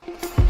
Welcome.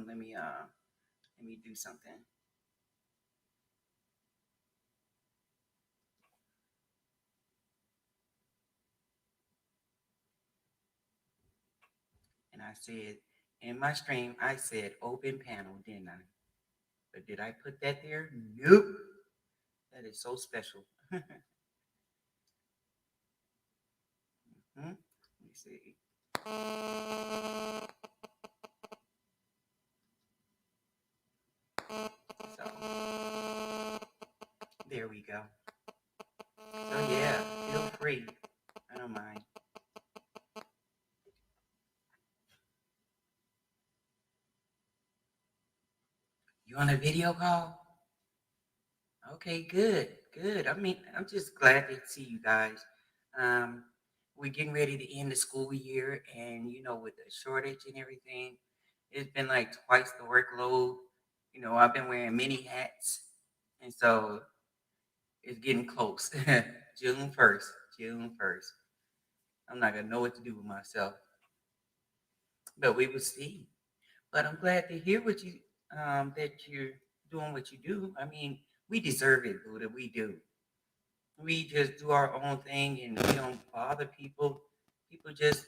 Let me do something. And I said in my stream, I said open panel, didn't I? But did I put that there? Nope. That is so special. Let me see. So there we go. So yeah, feel free. I don't mind. You on a video call? Okay, good, good. I mean, I'm just glad to see you guys. Um, we're getting ready to end the school year, and with the shortage and everything, it's been like twice the workload. I've been wearing many hats, and so it's getting close. June 1st, June 1st. I'm not gonna know what to do with myself, but we will see. But I'm glad to hear what you that you're doing what you do. I mean, we deserve it, Buddha. We do. We just do our own thing and we don't bother people. People just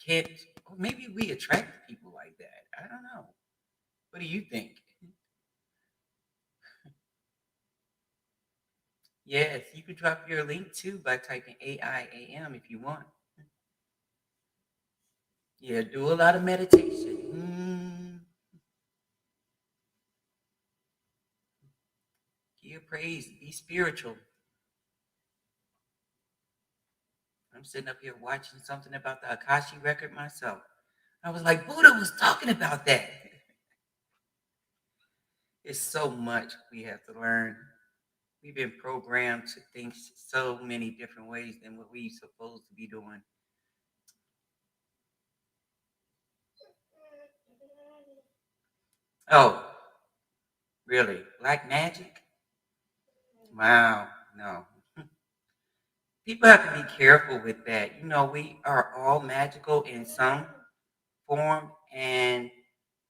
can't. Or maybe we attract people like that. I don't know. What do you think? Yes, you could drop your link too by typing AIAM if you want. Yeah, do a lot of meditation. Give praise. Be spiritual. I'm sitting up here watching something about the Akashi record myself. I was like, Buddha was talking about that. It's so much we have to learn. We've been programmed to think so many different ways than what we supposed to be doing. Oh, really? Black magic? Wow, no. People have to be careful with that. We are all magical in some form, and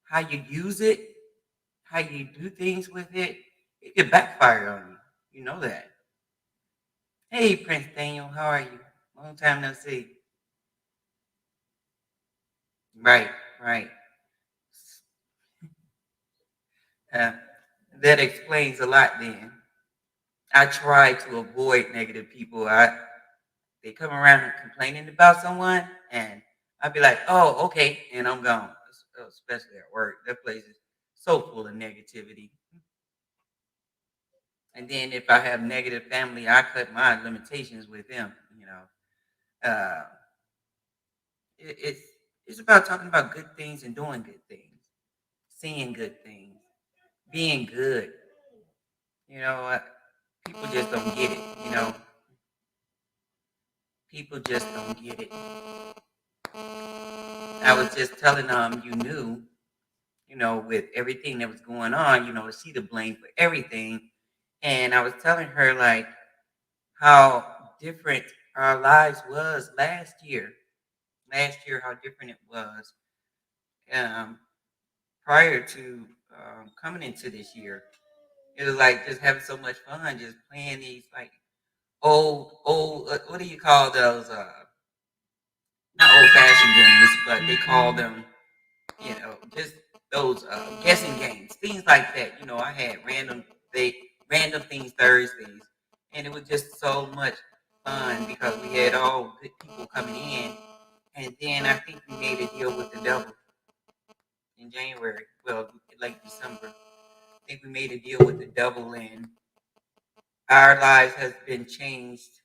how you use it, how you do things with it, it could backfire on you. You know that. Hey, Prince Daniel, how are you? Long time no see. Right, right. Uh, that explains a lot then. I try to avoid negative people. They come around complaining about someone, and I'd be like, "Oh, okay," and I'm gone. Especially at work, that place is so full of negativity. And then if I have negative family, I cut my limitations with them. Uh, it's about talking about good things and doing good things, seeing good things, being good. You know, uh, People just don't get it. People just don't get it. I was just telling you knew, with everything that was going on, she to blame for everything. And I was telling her like how different our lives was last year. Last year, how different it was um, prior to coming into this year. It was like just having so much fun, just playing these like old. What do you call those? Not old fashioned games, but they call them, just those guessing games, things like that. I had random things Thursdays, and it was just so much fun because we had all good people coming in, and then I think we made a deal with the devil in January, well, late December. I think we made a deal with the devil, and our lives has been changed.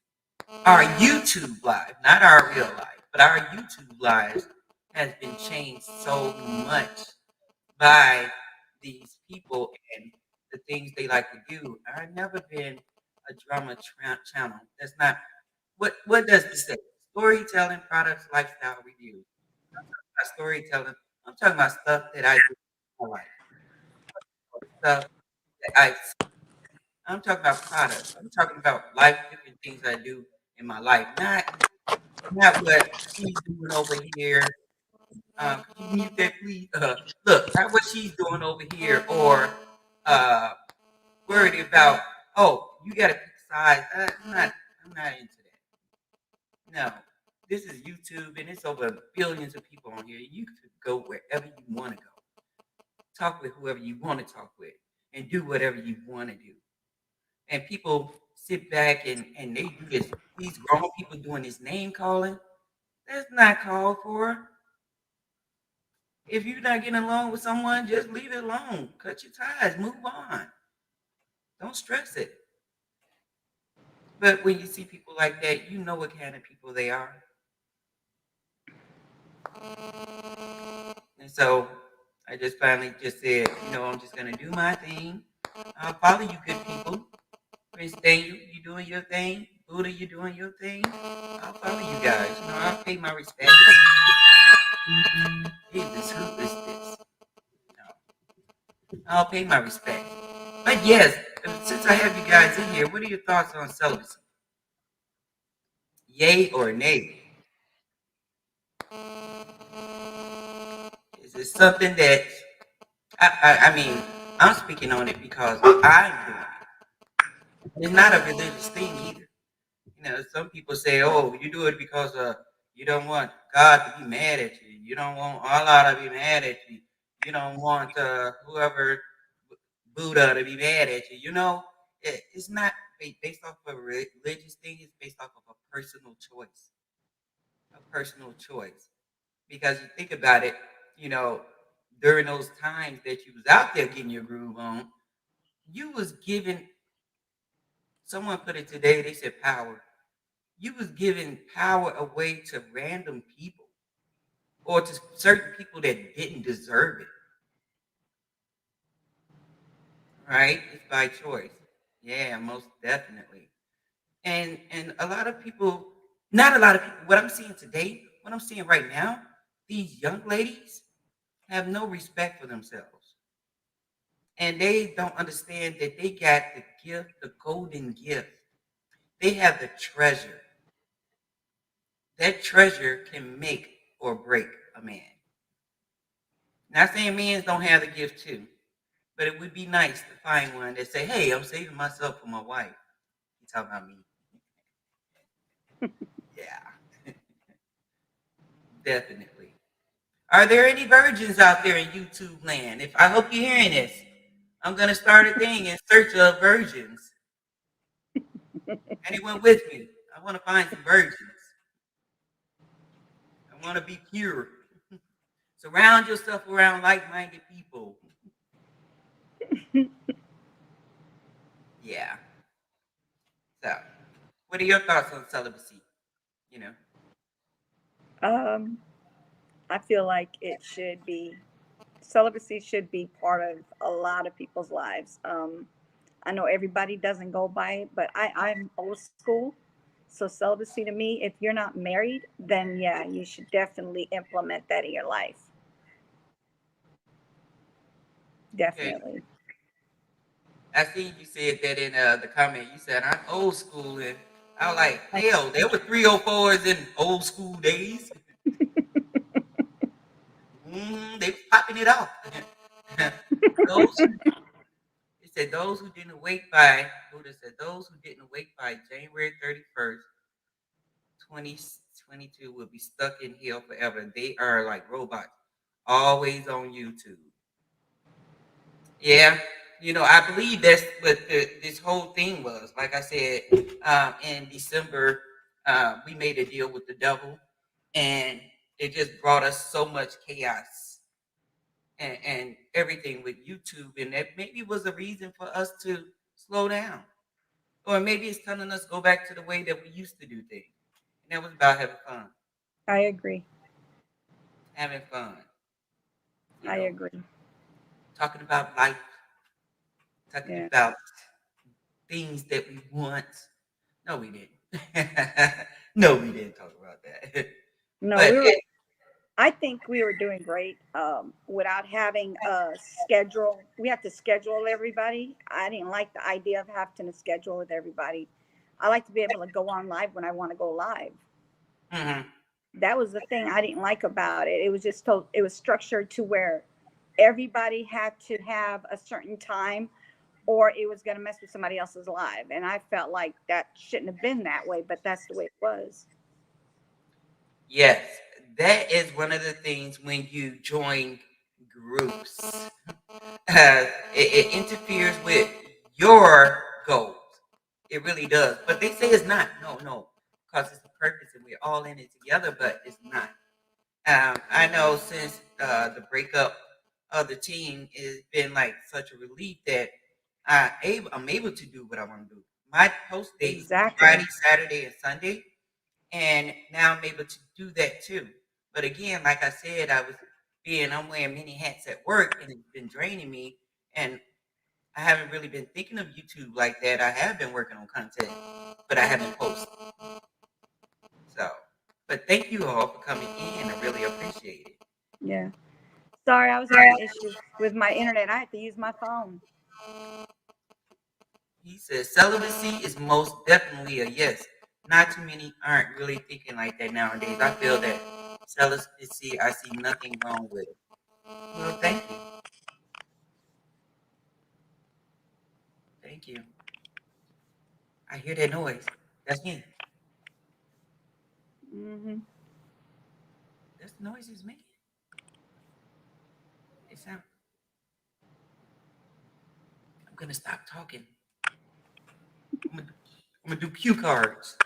Our YouTube live, not our real life, but our YouTube lives has been changed so much by these people and the things they like to do. I've never been a channel. That's not what does this say? Storytelling, products, lifestyle reviews. Not storytelling. I'm talking about stuff that I do in my life. Stuff that I'm talking about products. I'm talking about life, different things I do in my life. Not what she's doing over here. Could you mute that, please? Look, not what she's doing over here, or uh, worried about. Oh, you got to pick size. I'm not into that. No, this is YouTube, and it's over billions of people on here. You could go wherever you want to go, talk with whoever you want to talk with, and do whatever you want to do. And people sit back and they do this. These grown people doing this name calling. That's not called for. If you're not getting along with someone, just leave it alone. Cut your ties. Move on. Don't stress it. But when you see people like that, you know what kind of people they are. And so I just finally just said, I'm just gonna do my thing. I'll follow you, good people. Prince Daniel, you doing your thing. Buddha, you doing your thing. I'll follow you guys. I'll pay my respects. Jesus, who is this? I'll pay my respects. But yes, since I have you guys in here, what are your thoughts on celibacy? Yay or nay? Is it something that I mean? I'm speaking on it because I'm doing it. It's not a religious thing either. Some people say, "Oh, you do it because you don't want God to be mad at you. You don't want Allah to be mad at you. You don't want whoever Buddha to be mad at you." It's not based off of a religious thing. It's based off of a personal choice. A personal choice. Because you think about it, you know, during those times that you was out there getting your groove on, you was given. Someone put it today. They said power. You was giving power away to random people or to certain people that didn't deserve it. Right? It's by choice. Yeah, most definitely. And a lot of people, not a lot of people, what I'm seeing today, what I'm seeing right now, these young ladies have no respect for themselves. And they don't understand that they got the gift, the golden gift. They have the treasure. That treasure can make or break a man. Not saying men don't have the gift too, but it would be nice to find one that say, "Hey, I'm saving myself for my wife." You talking about me? Yeah, definitely. Are there any virgins out there in YouTube land? If I hope you're hearing this, I'm gonna start a thing in search of virgins. Anyone with me? I want to find some virgins. I want to be pure. Surround yourself around like-minded people. Yeah. So, what are your thoughts on celibacy? You know. Um, I feel like it should be celibacy should be part of a lot of people's lives. I know everybody doesn't go by it, but I'm old school, So celibacy to me, if you're not married, then yeah, you should definitely implement that in your life. Okay. Definitely. I seen you said that in the comment. You said I'm old school, and I was like, hell, there were 304s in old school days. They was popping it off. those who, it said those who didn't wake by who just said those who didn't wake by January 31st, 2022 will be stuck in hell forever. They are like robots, always on YouTube. Yeah, I believe that's what this whole thing was. Like I said, in December, we made a deal with the devil, and it just brought us so much chaos and everything with YouTube, and that maybe was a reason for us to slow down, or maybe it's telling us go back to the way that we used to do things, and that was about having fun, I agree. having fun, you I know, agree. talking about life, talking Yeah. about things that we want. No, we didn't. No, we didn't talk about that. No, But we were. I think we were doing great without having a schedule. We have to schedule everybody. I didn't like the idea of having to schedule with everybody. I like to be able to go on live when I want to go live. mhm, That was the thing I didn't like about it. It was just told, it was structured to where everybody had to have a certain time or it was going to mess with somebody else's live. And I felt like that shouldn't have been that way, but that's the way it was. yes, that is one of the things when you join groups. It interferes with your goals. It really does. But they say it's not. No, no, because it's a purpose and we're all in it together. But it's not. I know since the breakup of the team has been like such a relief that I'm able to do what I want to do. My post days Friday, Exactly. Saturday, and Sunday, and now I'm able to do that too. But again, like I said, I'm wearing many hats at work, and it's been draining me. And I haven't really been thinking of YouTube like that. I have been working on content, but I haven't posted. So, but thank you all for coming in. I really appreciate it. Yeah. Sorry, I was having issues with my internet. I had to use my phone. He says celibacy is most definitely a yes. Not too many aren't really thinking like that nowadays. I feel that celibacy, I see nothing wrong with it. Well, thank you. Thank you. I hear that noise. That's me. Hmm. That's the noise is making. It sound. I'm gonna stop talking. I'm gonna do cue cards.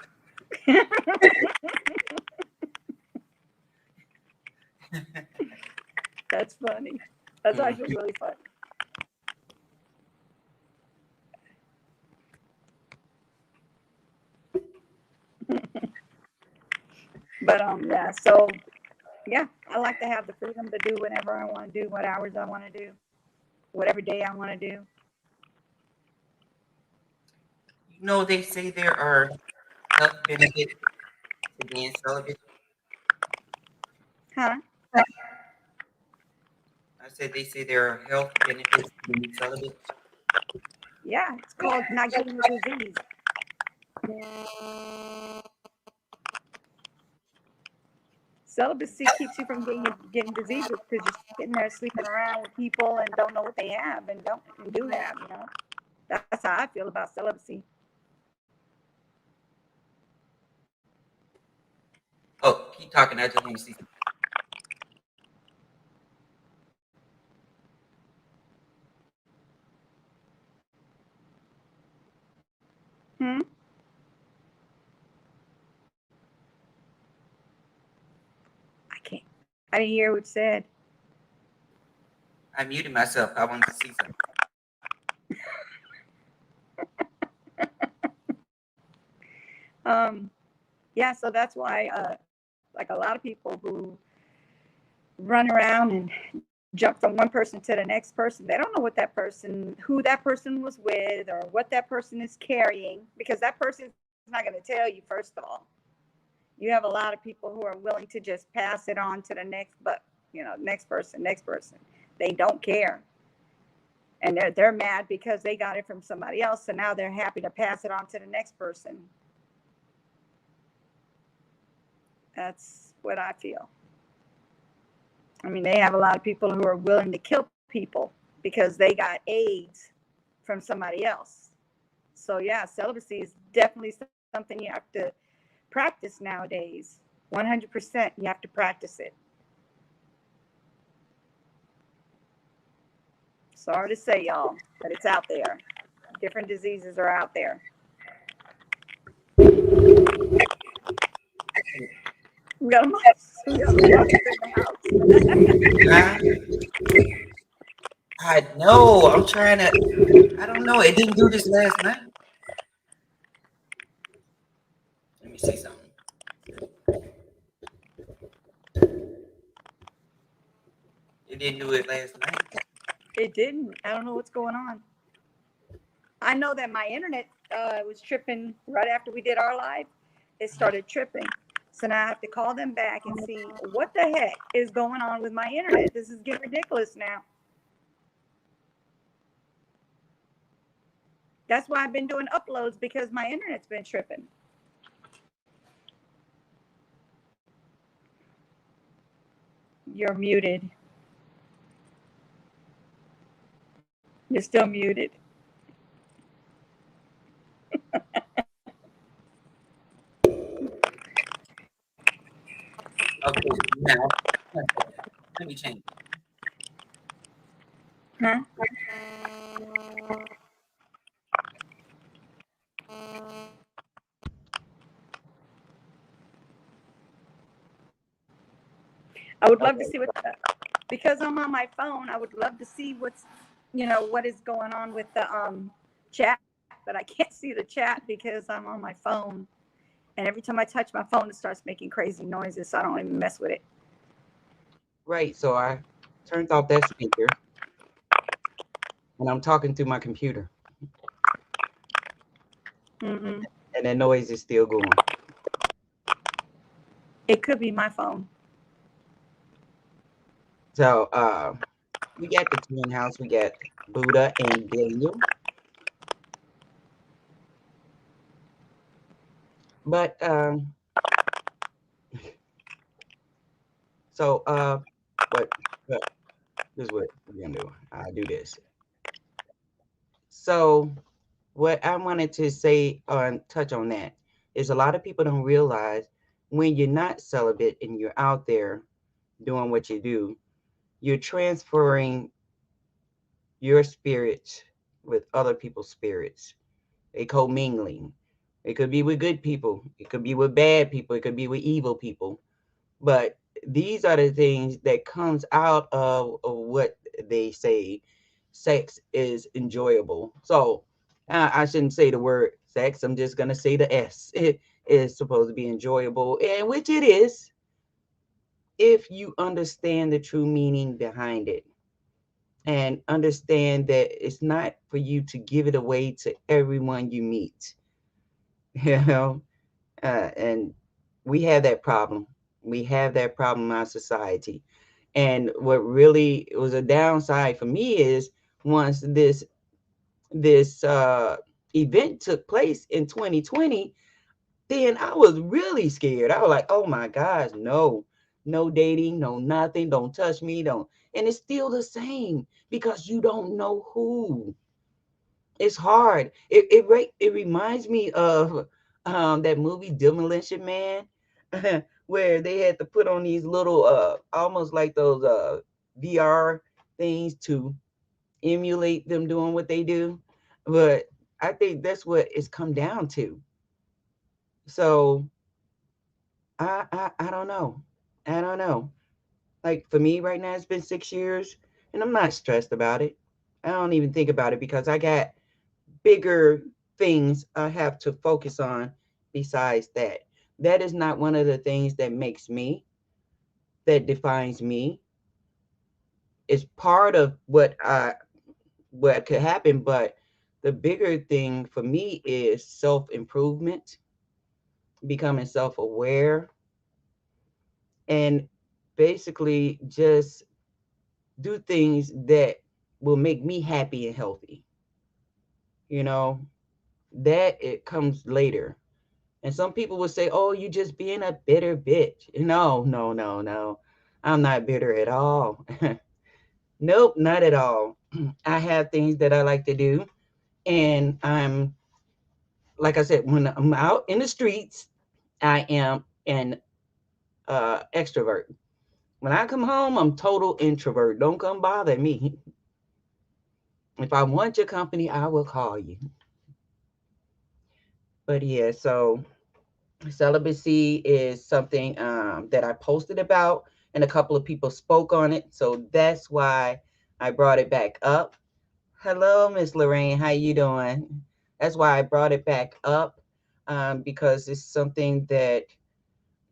That's funny. That's Mm. actually really funny. But yeah. So yeah, I like to have the freedom to do whatever I want to do, what hours I want to do, whatever day I want to do. They say there are health benefits to being celibate. Huh? I said they say there are health benefits to being celibate. Yeah, it's called not getting a disease. Celibacy keeps you from getting diseases because you're sitting there sleeping around with people and don't know what they have and don't and do have. That's how I feel about celibacy. Oh, keep talking. I just want to see something. Hmm? I can't. I didn't hear what you said. I muted myself. I wanted to see something. Um, yeah, so that's why, like a lot of people who run around and jump from one person to the next person, they don't know who that person was with, or what that person is carrying, because that person not going to tell you, first of all. You have a lot of people who are willing to just pass it on to the next, but next person, next person. They don't care. And they're mad because they got it from somebody else. So now they're happy to pass it on to the next person. That's what I feel. I mean, they have a lot of people who are willing to kill people because they got AIDS from somebody else. So yeah, celibacy is definitely something you have to practice nowadays. 100%, you have to practice it. Sorry to say, y'all, but it's out there. Different diseases are out there. We got a mouse. We got a mouse in the house. Huh? I know. I'm trying to. I don't know. It didn't do this last night. Let me see something. It didn't do it last night. It didn't. I don't know what's going on. I know that my internet was tripping right after we did our live. It started tripping. So now I have to call them back and see what the heck is going on with my internet. This is getting ridiculous now. That's why I've been doing uploads, because my internet's been tripping. You're muted. You're still muted. Okay, now let me change. Huh? I would love to Okay. see because I'm on my phone, I would love to see what is going on with the chat, but I can't see the chat because I'm on my phone. And every time I touch my phone, it starts making crazy noises, so I don't even mess with it. Right. So I turned off that speaker, and I'm talking through my computer, Mm-hmm. and that noise is still going. It could be my phone. So we got the twin house. We got Buddha and Daniel. But so what this is what we're gonna do. I do this. So what I wanted to say on touch on that is a lot of people don't realize when you're not celibate and you're out there doing what you do, you're transferring your spirits with other people's spirits. They co-mingling. It could be with good people. It could be with bad people. It could be with evil people. But these are the things that comes out of what they say sex is enjoyable. So I shouldn't say the word sex. I'm just going to say the S. It is supposed to be enjoyable, and which it is if you understand the true meaning behind it and understand that it's not for you to give it away to everyone you meet. You know, and we have that problem. We have that problem in our society. And what really was a downside for me is once this event took place in 2020, then I was really scared. I was like, oh my gosh, no dating, no nothing, don't touch me, don't. And it's still the same because you don't know who. It's hard. It reminds me of that movie Demolition Man, where they had to put on these little almost like those VR things to emulate them doing what they do. But I think that's what it's come down to. So I don't know. I don't know. Like for me right now, it's been 6 years, and I'm not stressed about it. I don't even think about it because I got bigger things I have to focus on besides that. That is not one of the things that makes me, that defines me. It's part of what could happen, but the bigger thing for me is self-improvement. becoming self-aware, and basically just do things that will make me happy and healthy. You know, that it comes later. And some people will say, "Oh, you just being a bitter bitch." No, no, no, no. I'm not bitter at all. Nope, not at all. I have things that I like to do, and I'm like I said, when I'm out in the streets, I am an extrovert. When I come home, I'm total introvert. Don't come bother me. If I want your company, I will call you. But yeah, so celibacy is something that I posted about, and a couple of people spoke on it. So that's why I brought it back up. Hello, Miss Lorraine. How you doing? That's why I brought it back up, because it's something that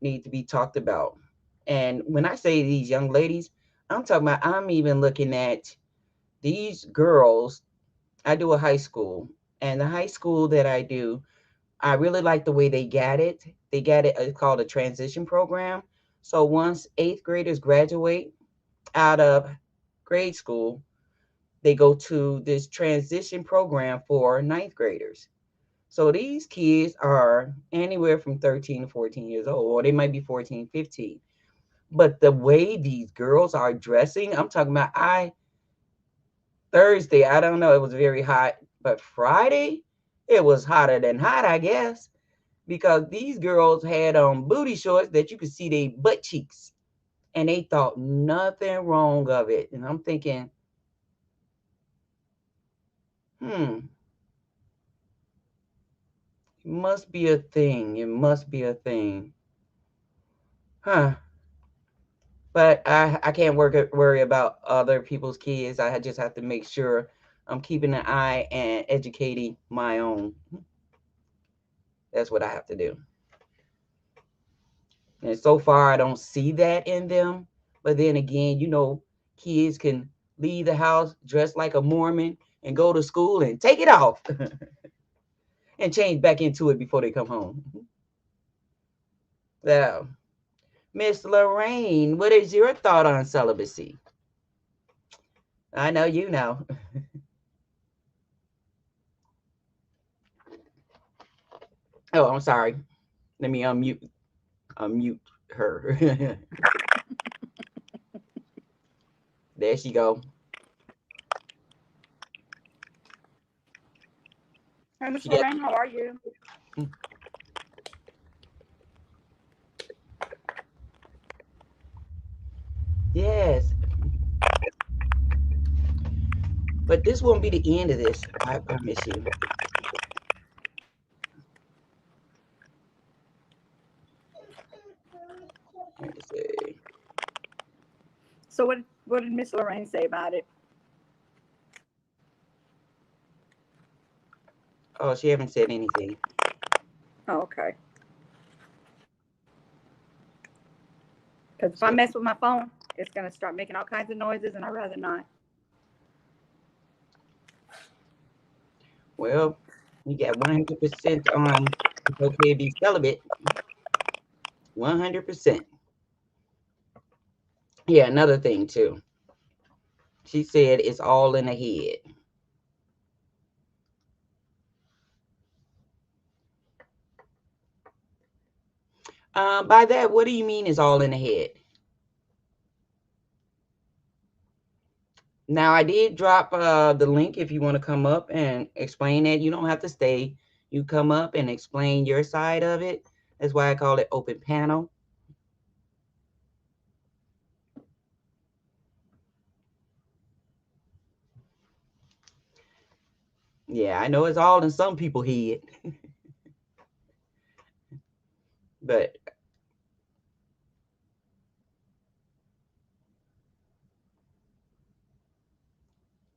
need to be talked about. And when I say these young ladies, I'm talking about, I'm even looking at these girls. I do a high school, and the high school that I do, I really like the way they got it. They got it, it's called a transition program. So once eighth graders graduate out of grade school, they go to this transition program for ninth graders. So these kids are anywhere from 13 to 14 years old, or they might be 14, 15. But the way these girls are dressing, I'm talking about, Thursday, I don't know, it was very hot, but Friday, it was hotter than hot, I guess, because these girls had on booty shorts that you could see their butt cheeks, and they thought nothing wrong of it. And I'm thinking, hmm, it must be a thing. It must be a thing. Huh. But I can't worry about other people's kids. I just have to make sure I'm keeping an eye and educating my own. That's what I have to do. And so far, I don't see that in them. But then again, kids can leave the house dressed like a Mormon and go to school and take it off and change back into it before they come home. So, Miss Lorraine, what is your thought on celibacy? I know you know. Oh, I'm sorry. Let me unmute her. There she go. Hey, Miss She got Lorraine, how are you? yes, but this won't be the end of this. I promise you. Let me see. So what did Miss Lorraine say about it? Oh, she haven't said anything. Oh, okay. Because if I So, mess with my phone, it's gonna start making all kinds of noises, and I'd rather not. well, you got 100% on it's okay to be celibate. 100%. Yeah, another thing too. She said it's all in the head. By that, what do you mean is all in the head? Now, I did drop the link if you want to come up and explain that. You don't have to stay. You come up and explain your side of it. That's why I call it open panel. Yeah, I know it's all in some people's head, but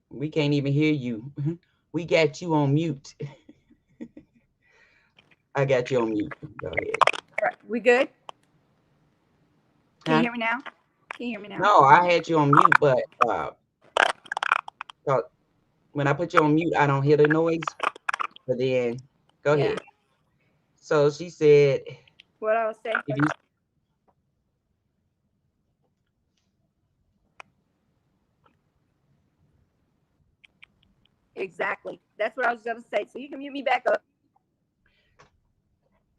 we can't even hear you. We got you on mute. I got you on mute. Go ahead. All right, we good? Can you Huh? hear me now? Can you hear me now? No, I had you on mute, but uh, when I put you on mute, I don't hear the noise. But then, go Yeah. ahead. So she said, What I was saying. if you Exactly. That's what I was gonna say. So you can mute me back up.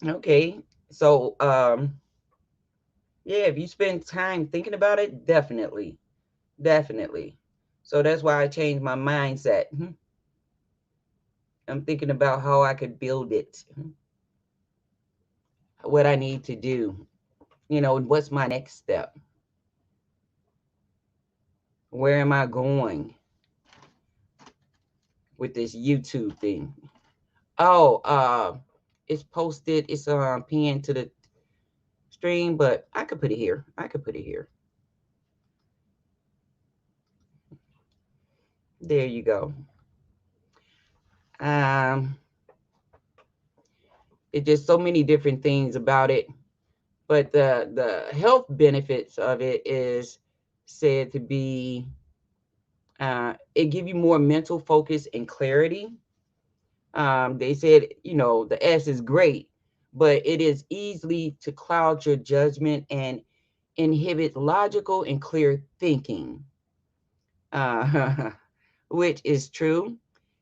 okay, so yeah, if you spend time thinking about it, definitely, definitely. So that's why I changed my mindset. I'm thinking about how I could build it, what I need to do, what's my next step? Where am I going with this YouTube thing? Oh, it's posted, it's pinned to the stream, but I could put it here. I could put it here. There you go. It's just so many different things about it, but the health benefits of it is said to be it give you more mental focus and clarity. They said, the S is great, but it is easily to cloud your judgment and inhibit logical and clear thinking, uh, which is true.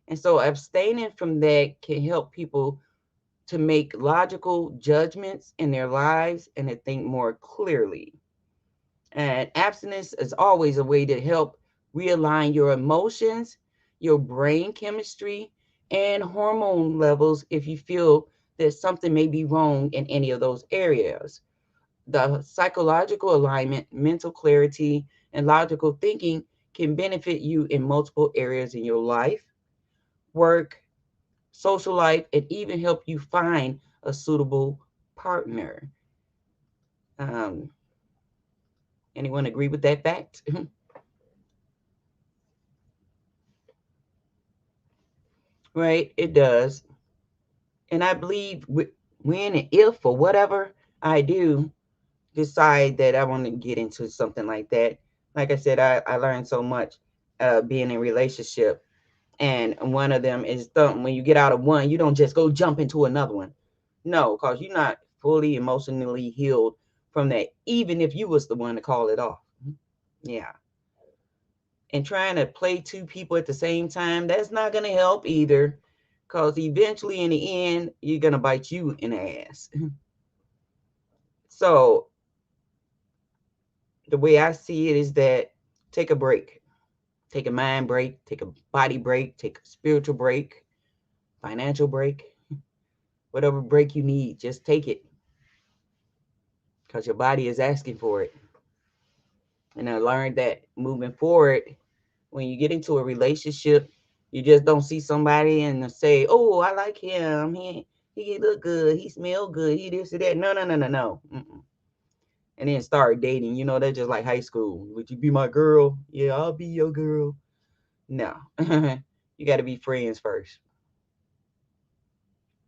And so abstaining from that can help people to make logical judgments in their lives and to think more clearly. And abstinence is always a way to help realign your emotions, your brain chemistry, and hormone levels if you feel that something may be wrong in any of those areas. The psychological alignment, mental clarity, and logical thinking can benefit you in multiple areas in your life, work, social life, and even help you find a suitable partner. Um, Anyone agree with that fact? Right? It does. And I believe when and if or whatever I do decide that I want to get into something like that, like I said, I learned so much being in a relationship. And one of them is when you get out of one, you don't just go jump into another one. No, because you're not fully emotionally healed from that, even if you was the one to call it off. Yeah. And trying to play two people at the same time, that's not going to help either. Because eventually, in the end, you're going to bite you in the ass. So, the way I see it is that take a break, take a mind break, take a body break, take a spiritual break, financial break, whatever break you need, just take it. Because your body is asking for it. And I learned that moving forward, when you get into a relationship, you just don't see somebody and say, "Oh, I like him. He look good. He smell good. He this or that." No, no, no, no, no. Mm-mm. And then start dating. That's just like high school. Would you be my girl? Yeah, I'll be your girl. No, you got to be friends first.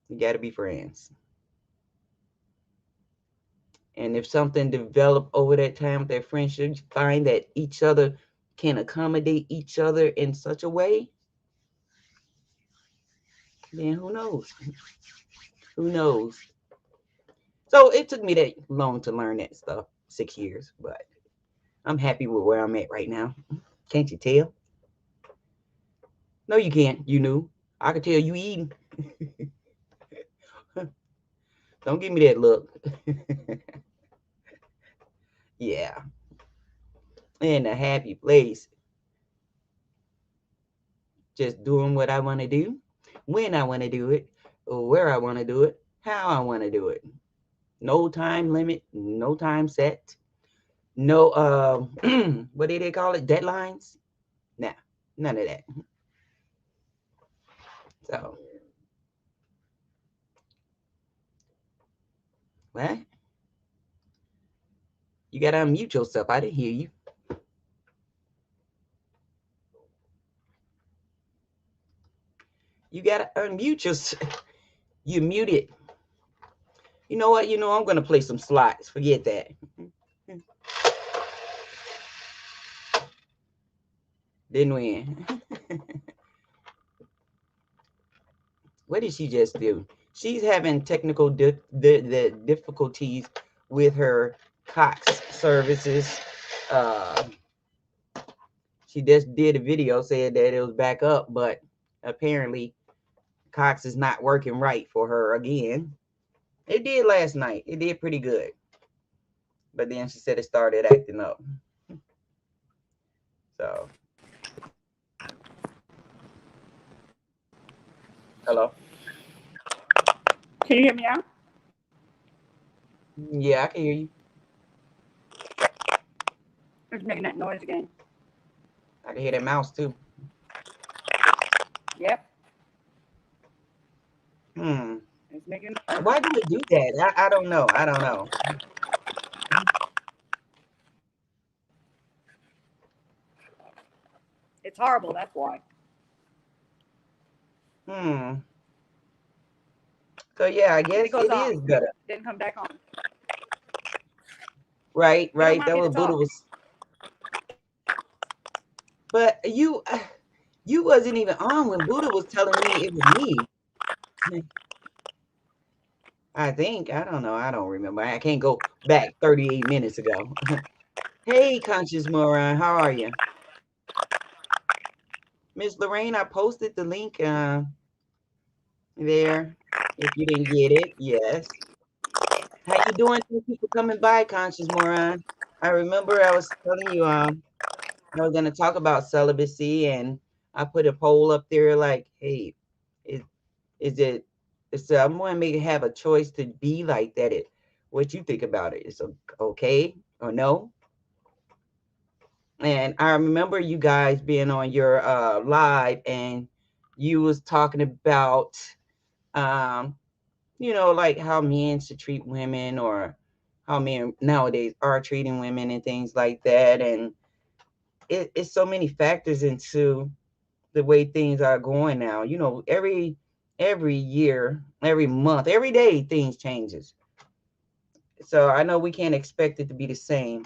You got to be friends. And if something developed over that time with that friendship, you find that each other can accommodate each other in such a way, then who knows? Who knows? So it took me that long to learn that stuff, 6 years, but I'm happy with where I'm at right now. Can't you tell? No, you can't. You knew. I could tell you eating. Don't give me that look. Yeah. In a happy place. Just doing what I want to do, when I want to do it, where I want to do it, how I want to do it. No time limit, no time set. No, what do they call it? Deadlines? Nah, none of that. So, what? You got to unmute yourself. I didn't hear you. You got to unmute yourself. You muted. You know what? I'm going to play some slots. Forget that. Didn't win. What did she just do? she's having technical the difficulties with her Cox services. Uh, she just did a video said that it was back up, but apparently Cox is not working right for her again. It did last night. It did pretty good. But then she said it started acting up. So, hello? Can you hear me now? Yeah, I can hear you. It's making that noise again. I can hear that mouse too. Yep. It's making. Why do it do that? I don't know. I don't know. It's horrible. That's why. So yeah, I guess it off. is better. Then come back on. Right. That was Buddha was. But you wasn't even on when Buddha was telling me it was me. I think. I don't know. I don't remember. I can't go back 38 minutes ago. Hey, Conscious Moron, how are you? Miss Lorraine, I posted the link there. If you didn't get it, yes. How you doing? Thank you for coming by, Conscious Moron. I remember I was telling you I was going to talk about celibacy, and I put a poll up there like, hey, is it? I'm going to make it have a choice to be like that. What you think about it? Is okay or no? And I remember you guys being on your live, and you was talking about like how men should treat women, or how men nowadays are treating women and things like that. And it's so many factors into the way things are going now. Every year, every month, every day, things changes. So I know we can't expect it to be the same,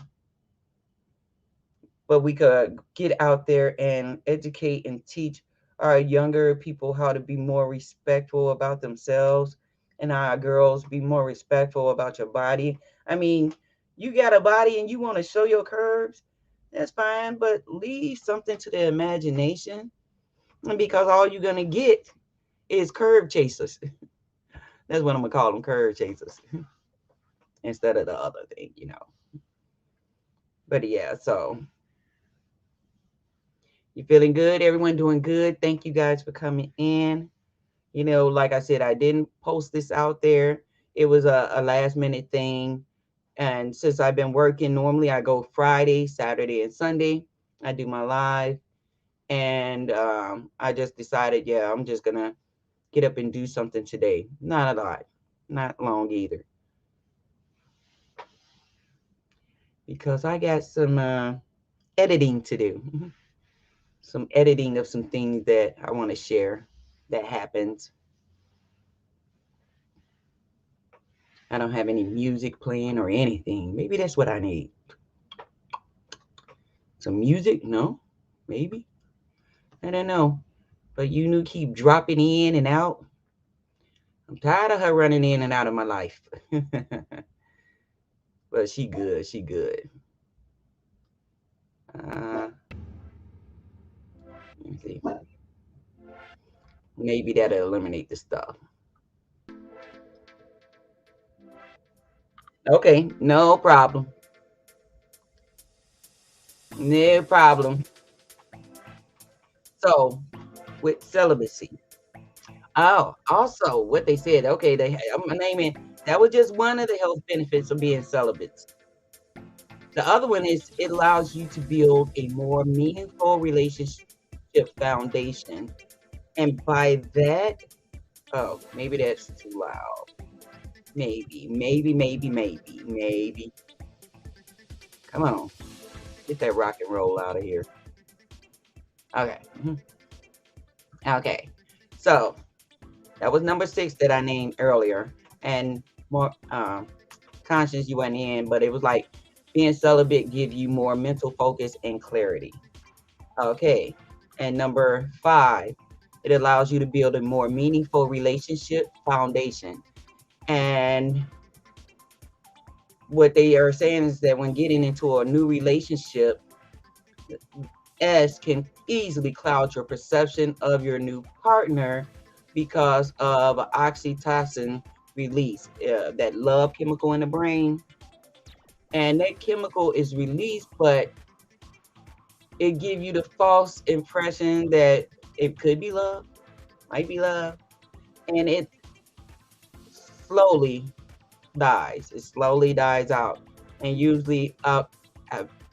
but we could get out there and educate and teach our younger people how to be more respectful about themselves, and our girls be more respectful about your body. I mean, you got a body and you want to show your curves, that's fine, but leave something to the imagination, because all you're going to get is curve chasers. That's what I'm going to call them, curve chasers, instead of the other thing. But yeah, so you feeling good? Everyone doing good? Thank you guys for coming in. Like I said, I didn't post this out there. It was a last minute thing. And since I've been working, normally I go Friday, Saturday, and Sunday. I do my live. And I just decided, yeah, I'm just going to get up and do something today. Not a lot. Not long either. Because I got some editing to do. Some editing of some things that I want to share that happens. I don't have any music playing or anything. Maybe that's what I need. Some music? No, maybe. I don't know. But you keep dropping in and out. I'm tired of her running in and out of my life. But she good. She good. Let me see. Maybe that'll eliminate the stuff. Okay, no problem. No problem. So, with celibacy. Oh, also what they said. Okay, I'm naming that was just one of the health benefits of being celibate. The other one is it allows you to build a more meaningful relationship foundation. And by that, oh, maybe that's too loud. Maybe. Come on. Get that rock and roll out of here. Okay. Okay. So that was number 6 that I named earlier. And more conscious you went in, but it was like being celibate give you more mental focus and clarity. Okay. And number 5 It allows you to build a more meaningful relationship foundation. And what they are saying is that when getting into a new relationship, S can easily cloud your perception of your new partner because of oxytocin release, that love chemical in the brain. And that chemical is released, but it gives you the false impression that it could be love, might be love, and it slowly dies. It slowly dies out, and usually up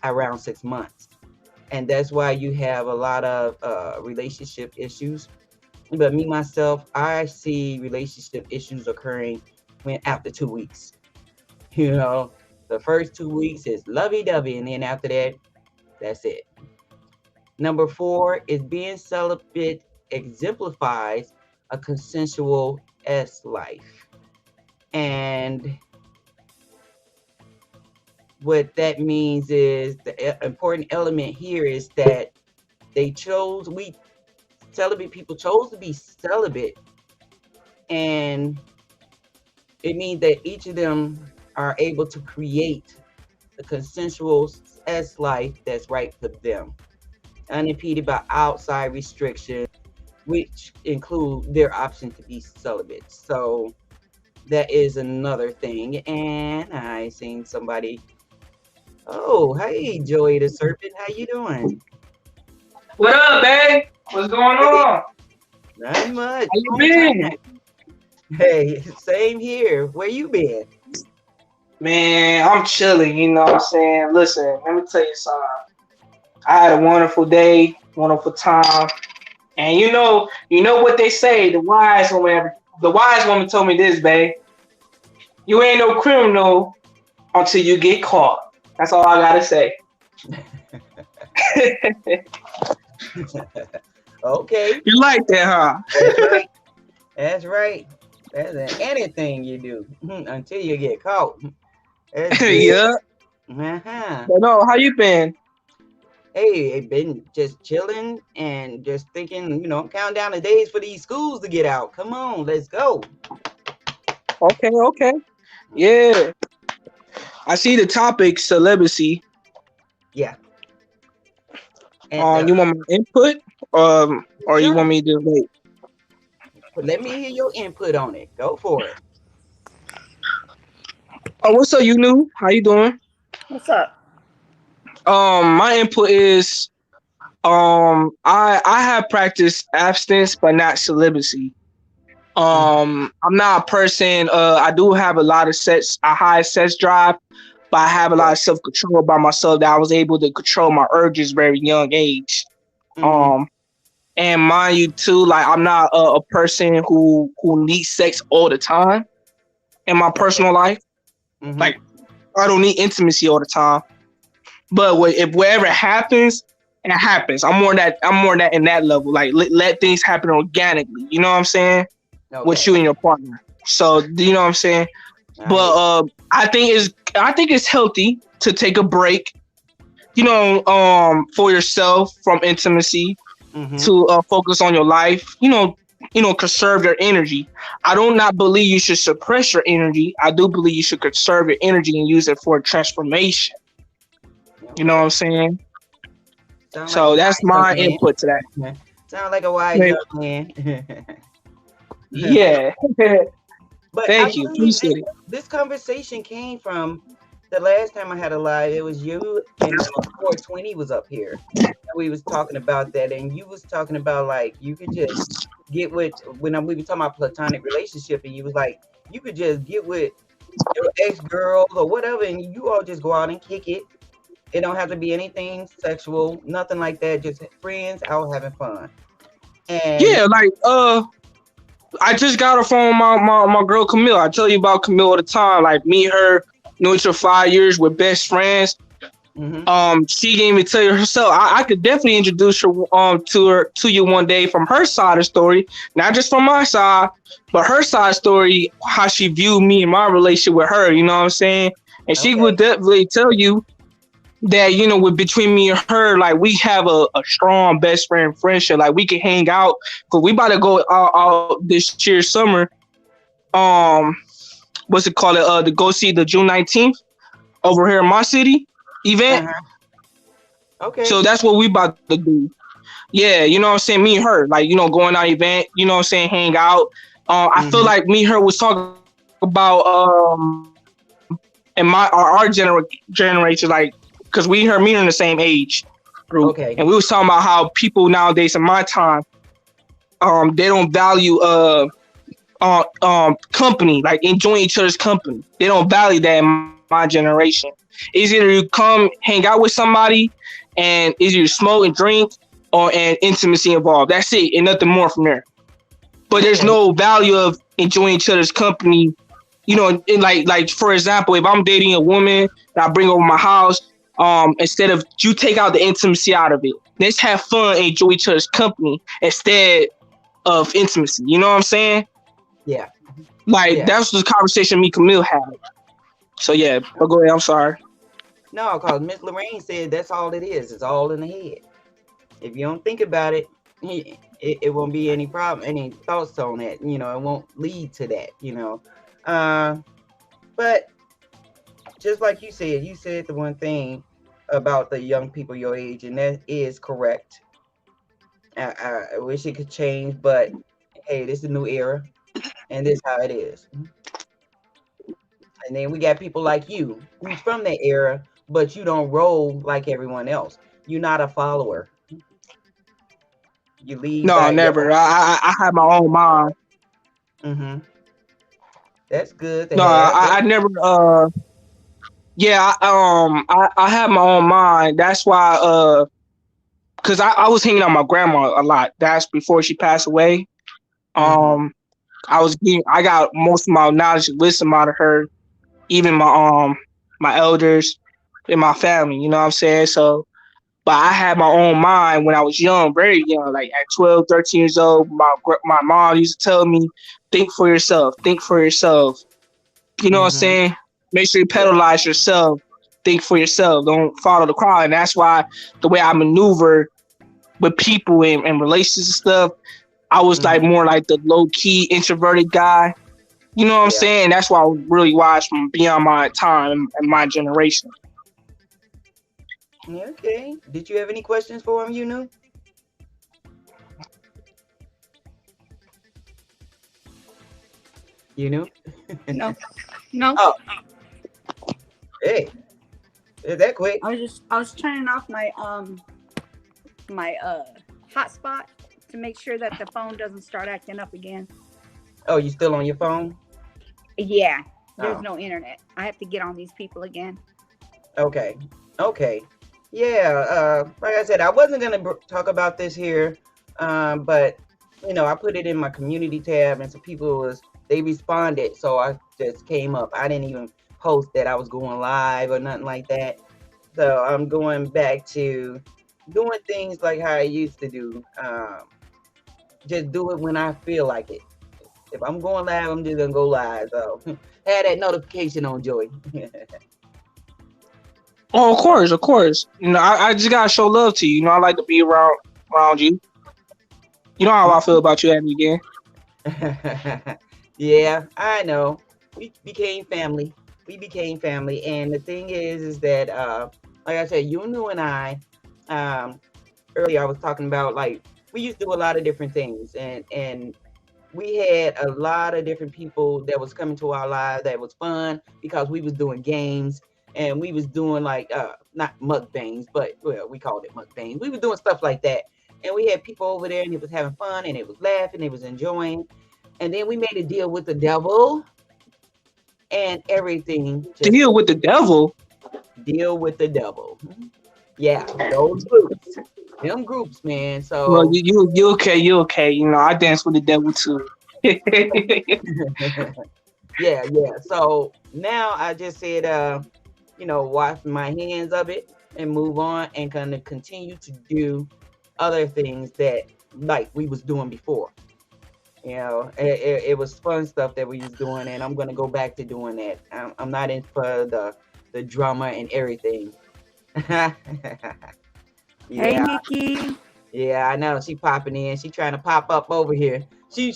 around 6 months. And that's why you have a lot of relationship issues. But me myself, I see relationship issues occurring after 2 weeks. You know, the first 2 weeks is lovey-dovey, and then after that, that's it. Number 4 is being celibate exemplifies a consensual S life. And what that means is the important element here is that celibate people chose to be celibate, and it means that each of them are able to create the consensual S life that's right for them, unimpeded by outside restrictions, which include their option to be celibate. So that is another thing. And I seen somebody. Oh, hey, Joey the Serpent, how you doing? What up, babe? What's going on? Not much. How you been? Hey, same here. Where you been? Man, I'm chilling, you know what I'm saying? Listen, let me tell you something. I had a wonderful day, wonderful time. And you know what they say, the wise woman told me this, babe. You ain't no criminal until you get caught. That's all I gotta say. Okay. You like that, huh? That's right. That's right. That's anything you do until you get caught. Yeah. Uh-huh. But no, how you been? Hey, I've been just chilling and just thinking, I'm counting down the days for these schools to get out. Come on, let's go. Okay. Yeah. I see the topic, celibacy. Yeah. And, You want my input? Or sure. You want me to wait? Let me hear your input on it. Go for it. Oh, what's up, you new? How you doing? What's up? My input is I have practiced abstinence but not celibacy. I'm not a person, I do have a high sex drive, but I have a lot of self-control by myself that I was able to control my urges very young age. Mm-hmm. And mind you too, like I'm not a person who needs sex all the time in my personal life. Mm-hmm. Like I don't need intimacy all the time. But if whatever happens, it happens. I'm more that in that level. Like let things happen organically. You know what I'm saying? Okay. With you and your partner. So you know what I'm saying? But I think it's healthy to take a break, for yourself from intimacy, mm-hmm. to focus on your life, conserve your energy. I do not believe you should suppress your energy. I do believe you should conserve your energy and use it for transformation. You know what I'm saying? So that's my input to that. Sound like a wise young man. Yeah. But thank you. Appreciate it. This conversation came from the last time I had a live. It was you and 420 was up here. And we was talking about that, and you was talking about like you could just get with we were talking about platonic relationship, and you was like you could just get with your ex-girls or whatever, and you all just go out and kick it. It don't have to be anything sexual, nothing like that. Just friends out having fun. And yeah, like I just got a phone with my girl Camille. I tell you about Camille all the time. Like me and her knew each other 5 years. We're best friends. Mm-hmm. She gave me tell you herself. I could definitely introduce her to you one day from her side of the story, not just from my side, but her side of the story, how she viewed me and my relationship with her. You know what I'm saying? And she would definitely tell you that with between me and her, like we have a strong best friend friendship. Like we can hang out because we about to go out this year summer. Um, what's it called? To go see the June 19th over here in my city event. Uh-huh. So Okay. that's what we about to do. Yeah, you know what I'm saying? Me and her, like, going out event, you know what I'm saying, hang out. I feel Mm-hmm. like me and her was talking about in our generation, like, because me and her in the same age group, and we was talking Okay. about how people nowadays in my time, they don't value company, like enjoying each other's company. They don't value that in my generation. It's either you come hang out with somebody and it's either smoke and drink or and intimacy involved. That's it, and nothing more from there. But there's Okay. no value of enjoying each other's company. Like for example, if I'm dating a woman that I bring over my house, instead of you take out the intimacy out of it, let's have fun and enjoy each other's company instead of intimacy. You know what I'm saying? Yeah. Like Yeah. that's the conversation me and Camille had. So yeah, but go ahead. I'm sorry. No, because Miss Lorraine said that's all it is. It's all in the head. If you don't think about it, it won't be any problem, any thoughts on that. It won't lead to that. Uh, but just like you said the one thing about the young people your age, and that is correct. I wish it could change, but hey, this is a new era, and this is how it is. And then we got people like you who's from that era, but you don't roll like everyone else. You're not a follower. You lead No, by your never. I have my own mind. own. That's good to No, have. I never. Yeah. I have my own mind. That's why. Cause I was hanging out with my grandma a lot. That's before she passed away. Mm-hmm. Um, I got most of my knowledge and wisdom out of her. Even my elders in my family. You know what I'm saying? So, but I had my own mind when I was young, very young, like at 12, 13 years old. My mom used to tell me, think for yourself, think for yourself. You know what I'm Mm-hmm. saying? Make sure you Yeah. pedalize yourself. Think for yourself. Don't follow the crowd. And that's why the way I maneuver with people and relations and stuff, I was like Mm-hmm. more like the low key introverted guy. You know what I'm Yeah. saying? That's why I was really wise from beyond my time and my generation. Yeah, okay. Did you have any questions for him, you know? You know? No, no. Oh, hey, is that quick? I was turning off my hotspot to make sure that the phone doesn't start acting up again. Oh, you still on your phone? Yeah, there's Oh, no internet. I have to get on these people again. okay. Okay. Yeah, like I said, I wasn't gonna talk about this here, but I put it in my community tab, and some people they responded, so I just came up. I didn't even post that I was going live or nothing like that. So I'm going back to doing things like how I used to do. Just do it when I feel like it. If I'm going live, I'm just gonna go live. So had that notification on, Joey. Oh, of course, of course. I just gotta show love to you. I like to be around you. You know how I feel about you, Andy. Again. Yeah, I know. We became family. We became family, and the thing is that like I said, Yunu and I, um, earlier I was talking about, like, we used to do a lot of different things, and we had a lot of different people that was coming to our lives that was fun because we was doing games, and we was doing like not mukbangs, but well, we called it mukbangs. We was doing stuff like that, and we had people over there, and it was having fun, and it was laughing, it was enjoying. And then we made a deal with the devil, and everything just Deal with the devil. deal with the devil. Yeah, those groups, them groups, man. Well, So you okay? You okay? I dance with the devil too. yeah, yeah. So now I just said, wash my hands of it and move on, and kind of continue to do other things that like we was doing before. It was fun stuff that we was doing, and I'm gonna go back to doing that. I'm not in for the drama and everything. Hey, Yeah, Nikki. yeah, I know. She popping in. She trying to pop up over here. She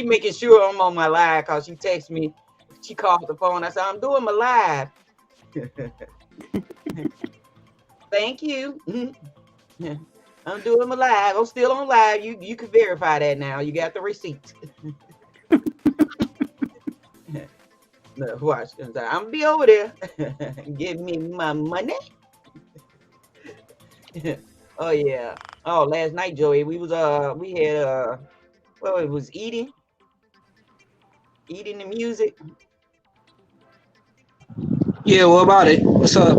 making sure I'm on my live because she texts me. She called the phone. I said, I'm doing my live. Thank you. I'm doing my live. I'm still on live. You can verify that now. You got the receipt. No, watch. I'm gonna be over there. Give me my money. Oh yeah. Oh, last night, Joey, we had well, it was eating the music. Yeah, what about it? What's up?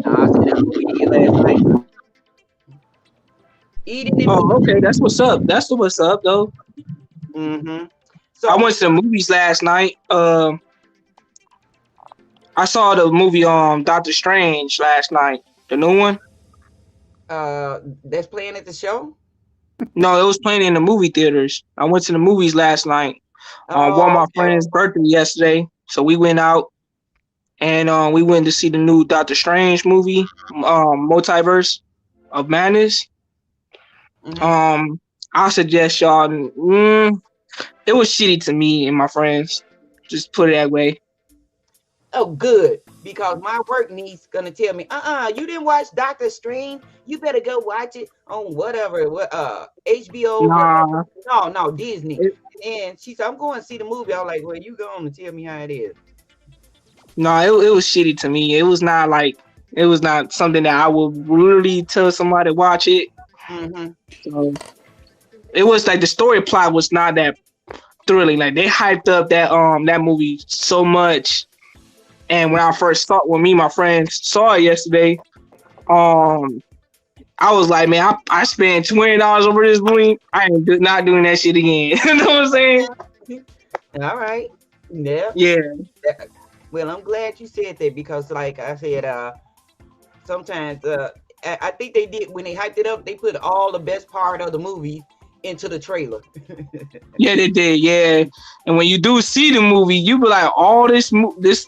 I said that's what we did last night. Eating the Oh, music. okay, that's what's up. That's what's up, though. Mm-hmm. I So went to the movies last night. I saw the movie Doctor Strange last night. The new one. that's playing at the show. No, it was playing in the movie theaters. I went to the movies last night. One of Oh, my okay. friends' birthday yesterday, so we went out and we went to see the new Doctor Strange movie, Multiverse of Madness. Mm-hmm. Um, I suggest y'all. It was shitty to me and my friends. Just put it that way. Oh, good. Because my work niece gonna tell me, you didn't watch Doctor Strange. You better go watch it on whatever, HBO, whatever. Nah, No, no, Disney. it, And she said, I'm going to see the movie. I was like, well, you going to tell me how it is. it was shitty to me. It was not something that I would really tell somebody to watch it. Mm-hmm. So it was like the story plot was not that thrilling. Like they hyped up that movie so much. And when me and my friends saw it yesterday, um I was like, man, I spent $20 over this movie. I ain't not doing that shit again. You know what I'm saying? All right. Yeah. Yeah. Well, I'm glad you said that because, like I said, sometimes I think they did when they hyped it up. They put all the best part of the movie into the trailer. Yeah, they did. Yeah, and when you do see the movie, you be like, all this movie is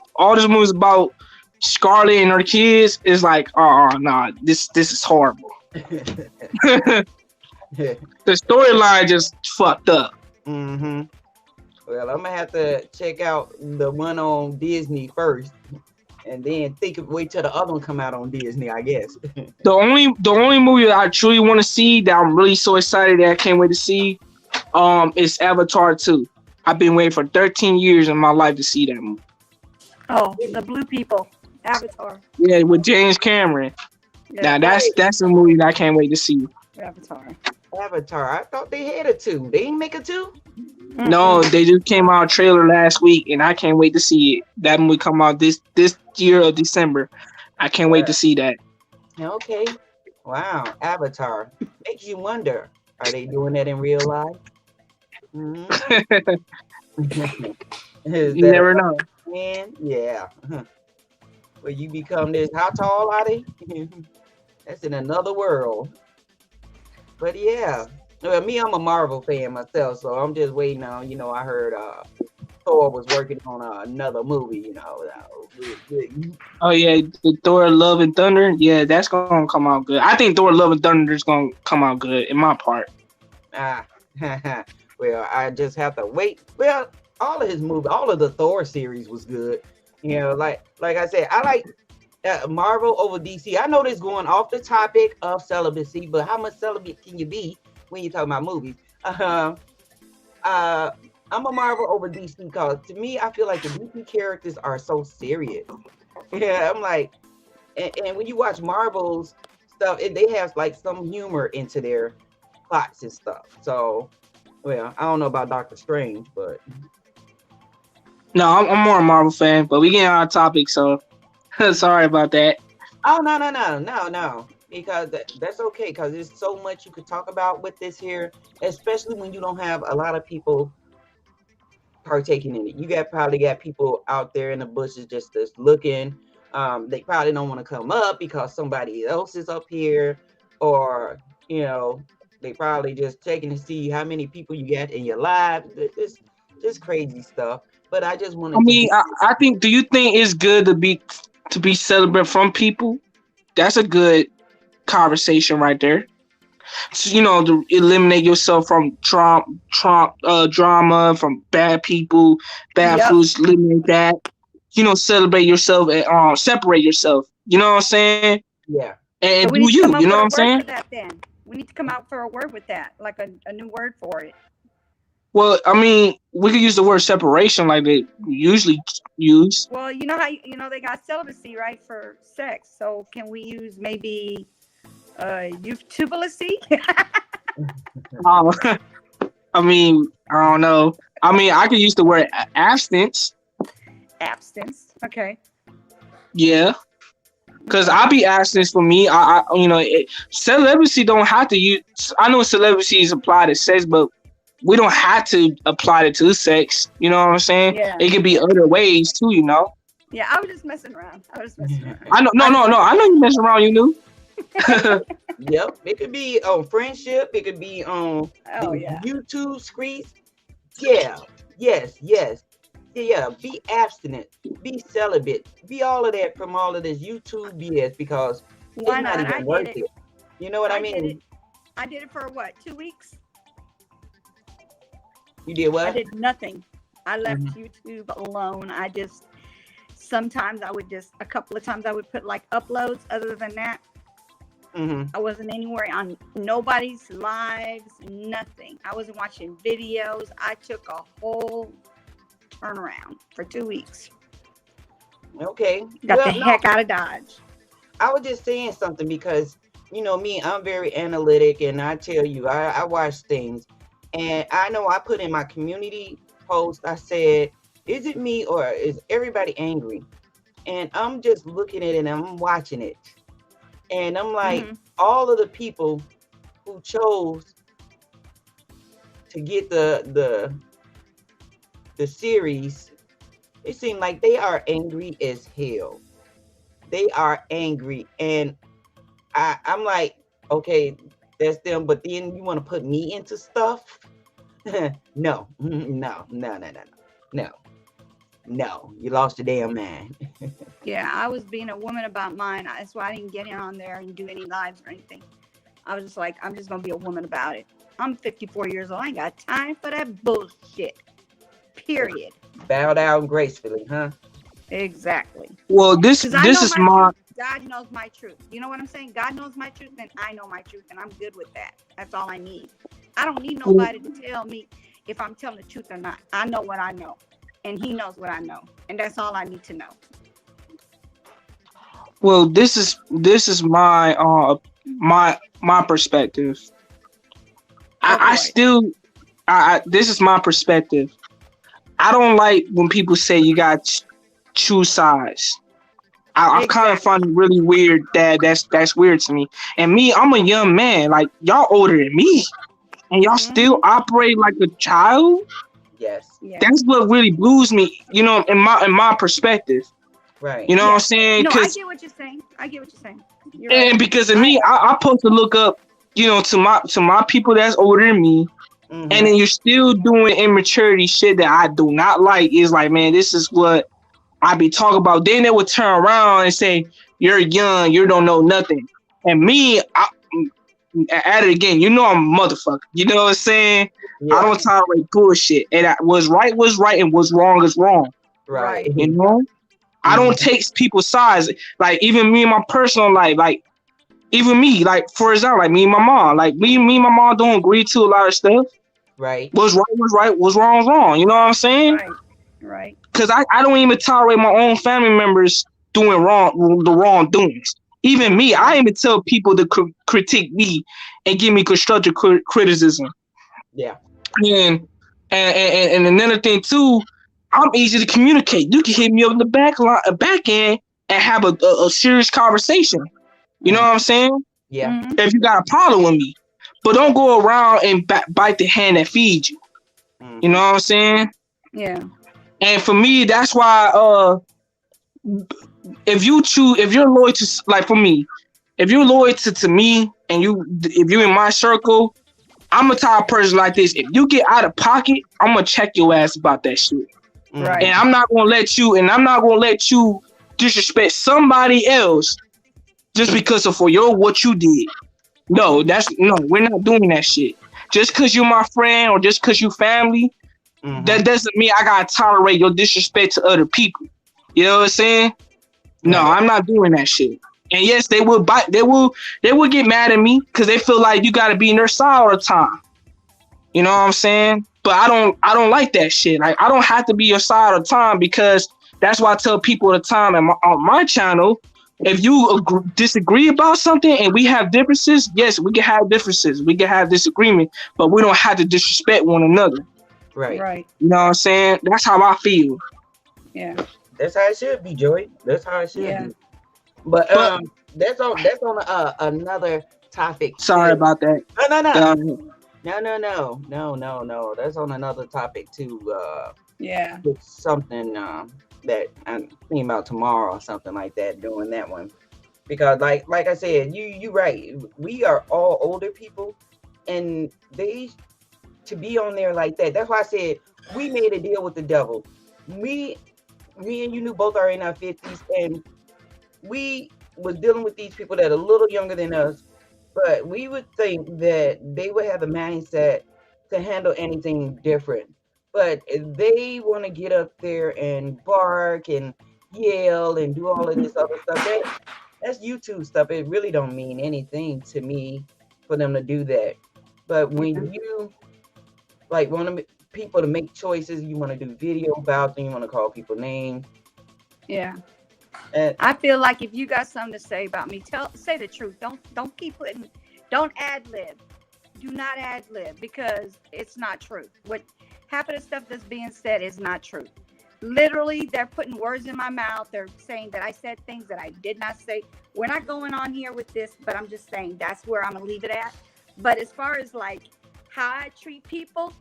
about Scarlett and her kids. Is like, oh no, nah, this is horrible. The storyline just fucked up. Mm-hmm. Well, I'm gonna have to check out the one on Disney first, and then wait till the other one come out on Disney. I guess. The only movie that I truly want to see that I'm really so excited that I can't wait to see, is Avatar 2. I've been waiting for 13 years in my life to see that movie. Oh, the blue people. Avatar. Yeah, with James Cameron. Yeah, Now Right. that's a movie that I can't wait to see. Avatar. Avatar. I thought they had a two. They didn't make a two. No, Mm-mm. they just came out a trailer last week, and I can't wait to see it. That movie come out this year of December. I can't wait to see that. Okay. Wow. Avatar makes you wonder: are they doing that in real life? Hmm. Is You that never a know. man? Yeah. Where you become this? How tall are they? That's in another world. But yeah. Well, me, I'm a Marvel fan myself, so I'm just waiting on. I heard Thor was working on another movie. Oh yeah, the Thor: Love and Thunder. Yeah, that's gonna come out good. I think Thor: Love and Thunder is gonna come out good in my part. Ah, well, I just have to wait. Well, all of his movies, all of the Thor series was good. Like I said, I like Marvel over DC. I know this going off the topic of celibacy, but how much celibate can you be when you're talking about movies? Uh, I'm a Marvel over DC because to me, I feel like the DC characters are so serious. Yeah, I'm like, and when you watch Marvel's stuff, they have like some humor into their plots and stuff. So, well, I don't know about Doctor Strange, but No, I'm more a Marvel fan, but we getting on topic, so sorry about that. oh no, because that's okay because there's so much you could talk about with this here, especially when you don't have a lot of people partaking in it. You probably got people out there in the bushes just looking. They probably don't want to come up because somebody else is up here, or they probably just checking to see how many people you got in your life. It's just crazy stuff. But I just I wanted to mean, do. I think. Do you think it's good to be celibate from people? That's a good conversation right there. So, to eliminate yourself from drama, from bad people, bad Yep. fruits. Eliminate that. Celebrate yourself and separate yourself. You know what I'm saying? Yeah. So And we do need to you. come up You know with what a I'm word saying? for that then. We need to come out for a word with that, like a new word for it. Well, I mean, we could use the word separation like they usually use. Well, you know how they got celibacy, right, for sex. So can we use maybe euptubilacy? Um, I mean, I don't know. I mean, I could use the word abstinence. Abstinence. Okay. Yeah. Cause I be abstinence for me. Celibacy don't have to use. I know celibacy is applied to sex, but we don't have to apply it to sex. You know what I'm saying? Yeah. It could be other ways too. Yeah, I was just messing around. I know. No. I know you mess around. You knew. Yep. It could be on friendship. It could be on Oh yeah. YouTube screens. Yeah. Yes. Yeah. Be abstinent. Be celibate. Be all of that from all of this YouTube BS because Why it's not not? I even did worth it. it. You know what I I did mean? it. I did it for what? 2 weeks? You did what? I did nothing. I left YouTube alone. Sometimes I would a couple of times I would put like uploads. Other than that, I wasn't anywhere on nobody's lives, nothing. I wasn't watching videos. I took a whole turnaround for 2 weeks. Okay. Got the heck out of Dodge. I was just saying something because, me, I'm very analytic and I tell you, I watch things. And I know I put in my community post, I said, is it me or is everybody angry? And I'm just looking at it and I'm watching it. And I'm like, all of the people who chose to get the series, it seemed like they are angry as hell. They are angry. And I'm like, okay, that's them. But then you want to put me into stuff? No. You lost your damn mind. Yeah, I was being a woman about mine. That's why I didn't get in on there and do any lives or anything. I was just like, I'm just going to be a woman about it. I'm 54 years old. I ain't got time for that bullshit. Period. Bow down gracefully, huh? Exactly. Well, this is my. God knows my truth. You know what I'm saying? God knows my truth, and I know my truth, and I'm good with that. That's all I need. I don't need nobody to tell me if I'm telling the truth or not. I know what I know, and He knows what I know, and that's all I need to know. Well, this is my my perspective. This is my perspective. I don't like when people say you got choose sides. I kind of find it really weird that's weird to me. And me, I'm a young man. Like, y'all older than me, and y'all still operate like a child. Yes. That's what really blues me. In my perspective. Right. You know what I'm saying? No, I get what you're saying. You're and right. because of me, I'm supposed to look up, to my people that's older than me. And then you're still doing immaturity shit that I do not like. Is like, man, this is what I be talking about. Then they would turn around and say, you're young, you don't know nothing. And me, at it again, I'm a motherfucker. You know what I'm saying? Yeah. I don't tolerate bullshit. And what's right and what's wrong is wrong. Right. I don't take people's sides. Like, even me in my personal life, like, even me, like, for example, like me and my mom, like me and my mom don't agree to a lot of stuff. Right. What's right, what's wrong. You know what I'm saying? Right. Because I don't even tolerate my own family members doing the wrongdoings. Even me, I even tell people to critique me and give me constructive criticism. Yeah. And another thing too, I'm easy to communicate. You can hit me up in the back end and have a serious conversation. You know what I'm saying? Yeah. If you got a problem with me, but don't go around and bite the hand that feeds you. You know what I'm saying? Yeah. And for me, that's why if you're loyal to, like, for me, if you're loyal to me and if you're in my circle, I'm a type of person like this. If you get out of pocket, I'm gonna check your ass about that shit. Right. And I'm not gonna let you disrespect somebody else just because of for your what you did. No, we're not doing that shit. Just because you're my friend or just because you family, that doesn't mean I gotta tolerate your disrespect to other people. You know what I'm saying? No, Right. I'm not doing that shit. And yes, they will bite. They will get mad at me because they feel like you gotta be in their side all the time. You know what I'm saying? But I don't like that shit. Like I don't have to be your side all the time because that's why I tell people all the time on my channel. If you disagree about something and we have differences, yes, we can have differences. We can have disagreement, but we don't have to disrespect one another. Right. Right. You know what I'm saying? That's how I feel. Yeah. That's how it should be, Joey. That's how it should Yeah. be. But But- that's on another topic. Sorry about that. No. That's on another topic too. Yeah. It's something that I'm thinking about tomorrow or something like that. Doing that one because, like I said, you right. We are all older people, and they to be on there like that. That's why I said we made a deal with the devil. Me and you knew both are in our 50s, and we was dealing with these people that are a little younger than us, but we would think that they would have a mindset to handle anything different. But they want to get up there and bark and yell and do all of this other stuff. That's YouTube stuff. It really don't mean anything to me for them to do that. But when you like want people to make choices, you want to do video about them, you want to call people names. Yeah. And I feel like if you got something to say about me, say the truth. Don't ad lib. Do not ad lib because it's not true. What half of the stuff that's being said is not true. Literally, they're putting words in my mouth. They're saying that I said things that I did not say. We're not going on here with this, but I'm just saying that's where I'm gonna leave it at. But as far as like how I treat people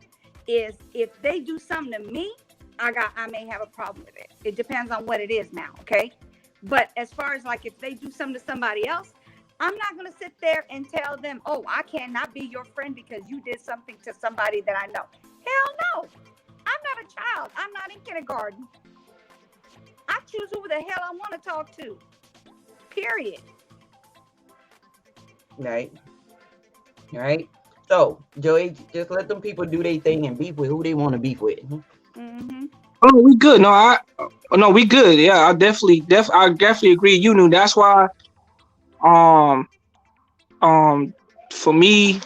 is if they do something to me, I may have a problem with it. It depends on what it is now, okay? But as far as like if they do something to somebody else, I'm not going to sit there and tell them, oh, I cannot be your friend because you did something to somebody that I know. Hell no. I'm not a child. I'm not in kindergarten. I choose who the hell I want to talk to. Period. right. So, Joey, just let them people do their thing and beef with who they want to beef with. Mm-hmm. Oh, we good. No, we good. Yeah, I definitely agree. You knew that's why. For me,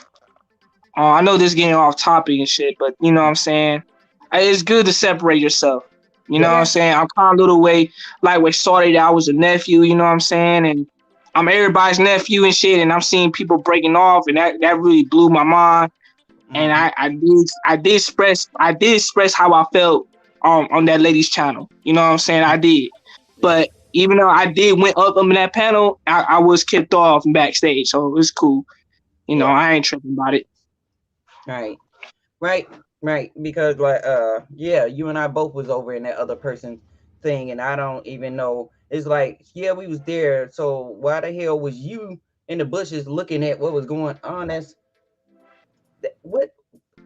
I know this getting off topic and shit, but you know what I'm saying. It's good to separate yourself. You know what I'm saying. I'm kind of a little way like with Shorty that I was a nephew. You know what I'm saying, and I'm everybody's nephew and shit, and I'm seeing people breaking off, and that really blew my mind. And I did express how I felt on that lady's channel. You know what I'm saying? I did. But even though I did went up in that panel, I was kicked off backstage, so it was cool. You know, I ain't tripping about it. Right. Because like you and I both was over in that other person's thing, and I don't even know. It's like, yeah, we was there. So why the hell was you in the bushes looking at what was going on?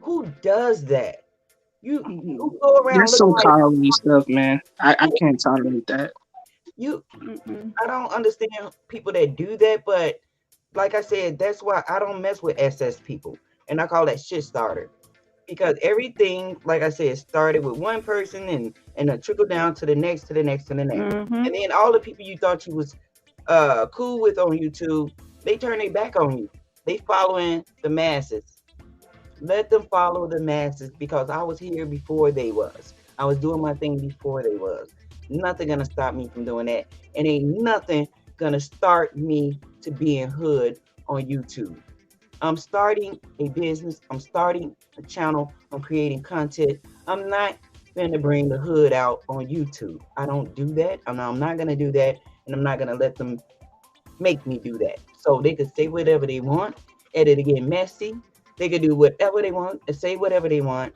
Who does that? You go around. That's some cowardly stuff, man. I can't tolerate that. I don't understand people that do that, but like I said, that's why I don't mess with SS people, and I call that shit starter, because everything, like I said, started with one person and a trickle down to the next, to the next, to the next, and then all the people you thought you was cool with on YouTube, they turn their back on you. They following the masses. Let them follow the masses, because I was here before they was. I was doing my thing before they was. Nothing gonna stop me from doing that, and ain't nothing gonna start me to being hood on YouTube. I'm starting a business. I'm starting a channel. I'm creating content. I'm not gonna bring the hood out on YouTube. I don't do that. I'm not gonna do that, and I'm not gonna let them make me do that. So they could say whatever they want, edit it get messy. They could do whatever they want and say whatever they want.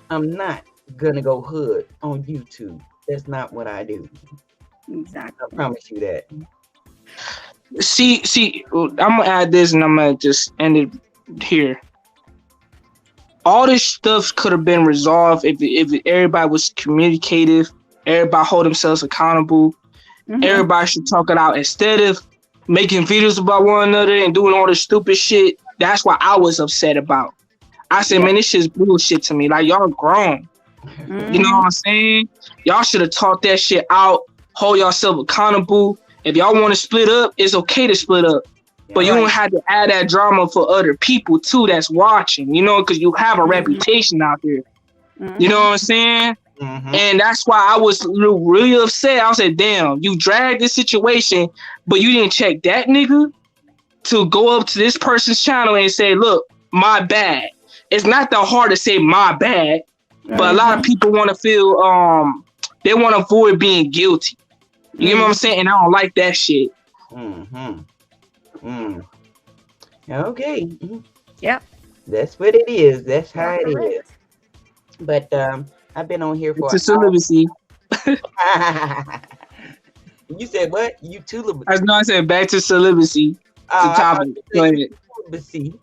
I'm not gonna go hood on YouTube. That's not what I do. Exactly. I promise you that. See, I'm gonna add this, and I'm gonna just end it here. All this stuff could have been resolved if everybody was communicative. Everybody hold themselves accountable. Everybody should talk it out instead of making videos about one another and doing all this stupid shit. That's what I was upset about. I said, man, this shit's bullshit to me. Like, y'all grown. You know what I'm saying? Y'all should have taught that shit out. Hold yourself accountable. If y'all want to split up, it's okay to split up. But you don't have to add that drama for other people, too, that's watching, you know, because you have a reputation out there. You know what I'm saying? And that's why I was really upset. I said, damn, you dragged this situation, but you didn't check that nigga to go up to this person's channel and say, look, my bad. It's not that hard to say my bad, but a lot of people want to feel, they want to avoid being guilty. You know what I'm saying? And I don't like that shit. Okay. Yep. That's what it is. That's how it is. But I've been on here for It's a celibacy. You said what? You too. I said back to celibacy. The topic. Go ahead.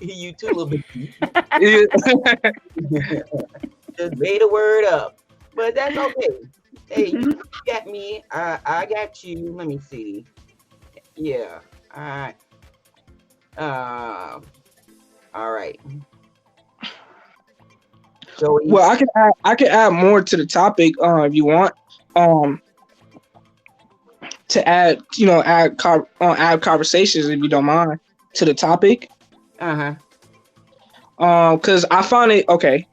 You too. Just made a word up. But that's okay. Hey, you got me. I got you. Let me see. Yeah. All right. All right. So well, I can add more to the topic if you want. To add, you know, add conversations if you don't mind to the topic. Because I found it okay.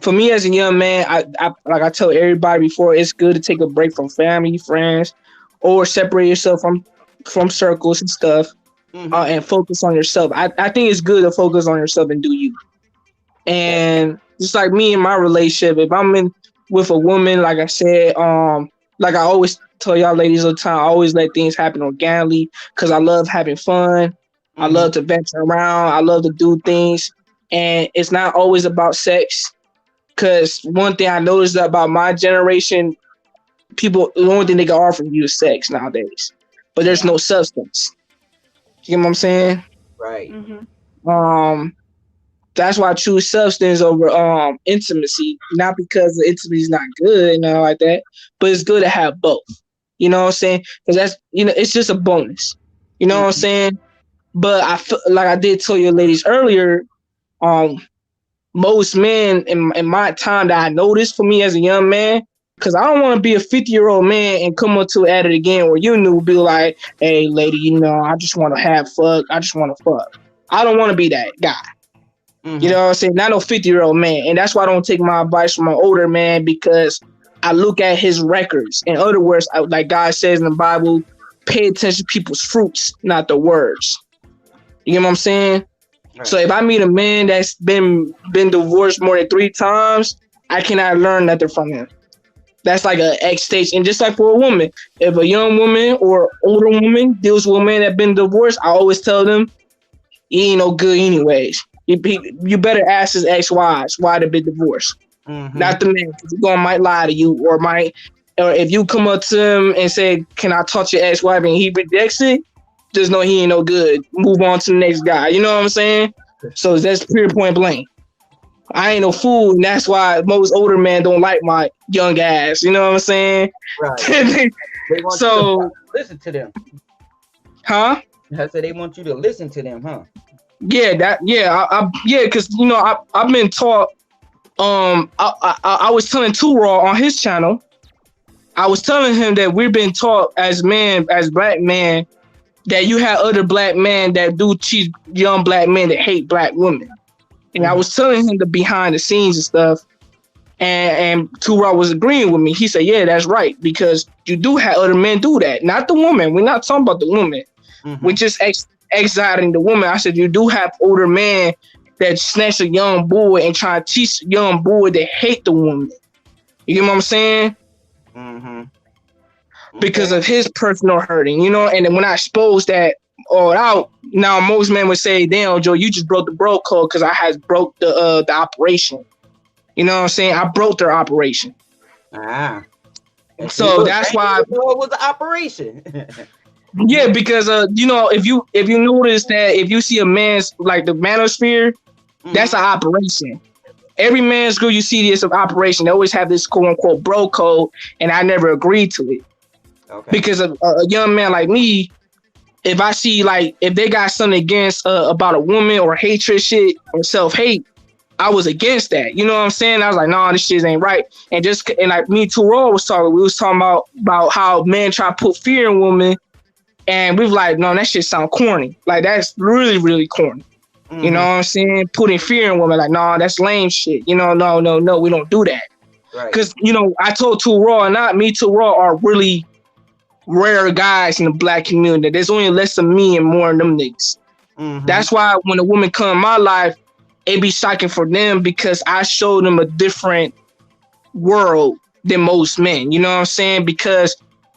For me as a young man, I like I tell everybody before, it's good to take a break from family, friends, or separate yourself from circles and stuff, and focus on yourself. I think it's good to focus on yourself and do you. And just like me in my relationship, if I'm in with a woman, like I said, like I always tell y'all ladies all the time, I always let things happen organically because I love having fun. I love to venture around. I love to do things. And it's not always about sex. Because one thing I noticed about my generation, people, the only thing they can offer you is sex nowadays. But there's no substance. You know what I'm saying? Right. That's why I choose substance over intimacy. Not because the intimacy is not good and all like that, but it's good to have both. You know what I'm saying? Because that's, you know, it's just a bonus. You know what I'm saying? But I feel like I did tell you ladies earlier, most men in my time that I noticed for me as a young man, because I don't want to be a 50-year-old man and come up to at it again where you knew be like, hey, lady, you know, I just want to have fuck. I just want to fuck. I don't want to be that guy. You know what I'm saying? Not no 50-year-old man. And that's why I don't take my advice from an older man, because I look at his records. In other words, like God says in the Bible, pay attention to people's fruits, not the words. You know what I'm saying? Right. So if I meet a man that's been divorced more than 3 times, I cannot learn nothing from him. That's like an X stage. And just like for a woman, if a young woman or older woman deals with a man that's been divorced, I always tell them, he ain't no good anyways. You better ask his ex-wives why they've been divorced. Not the man, because he might lie to you, or if you come up to him and say, can I talk to your ex-wife, and he rejects it, just know he ain't no good. Move on to the next guy. You know what I'm saying? So that's pure point blank. I ain't no fool, and that's why most older men don't like my young ass. You know what I'm saying? Right. They want you to listen to them. Huh? I said they want you to listen to them, huh? Yeah, because you know I've been taught. I was telling Too Raw on his channel. I was telling him that we've been taught as black men, that you have other black men that do cheat young black men that hate black women. And I was telling him the behind the scenes and stuff. And Too Raw was agreeing with me. He said, yeah, that's right. Because you do have other men do that. Not the woman. We're not talking about the woman. We're just exiting the woman. I said, you do have older men that snatch a young boy and try to teach a young boy that hate the woman. You know what I'm saying? Because of his personal hurting, you know. And then when I exposed that all out, now most men would say, damn, Joe, you just broke the bro code because I had broke the operation. You know what I'm saying? I broke their operation. So that's why it was an operation. Yeah, because you know, if you notice that if you see a man's like the manosphere, that's an operation. Every man's girl you see this operation, they always have this quote unquote bro code, and I never agreed to it. Because a young man like me, if I see like if they got something against about a woman or hatred shit or self-hate, I was against that. You know what I'm saying? I was like, nah, this shit ain't right. And like me too, Raw was talking. We was talking about how men try to put fear in women, and we was like, no, that shit sound corny. Like that's really, really corny. You know what I'm saying? Putting fear in women, like, nah, that's lame shit. You know, no, we don't do that. Right. Because I told Too Raw and not me, Too Raw are really rare guys in the black community. There's only less of me and more of them niggas. That's why when a woman come in my life, it be shocking for them because I showed them a different world than most men. You know what I'm saying?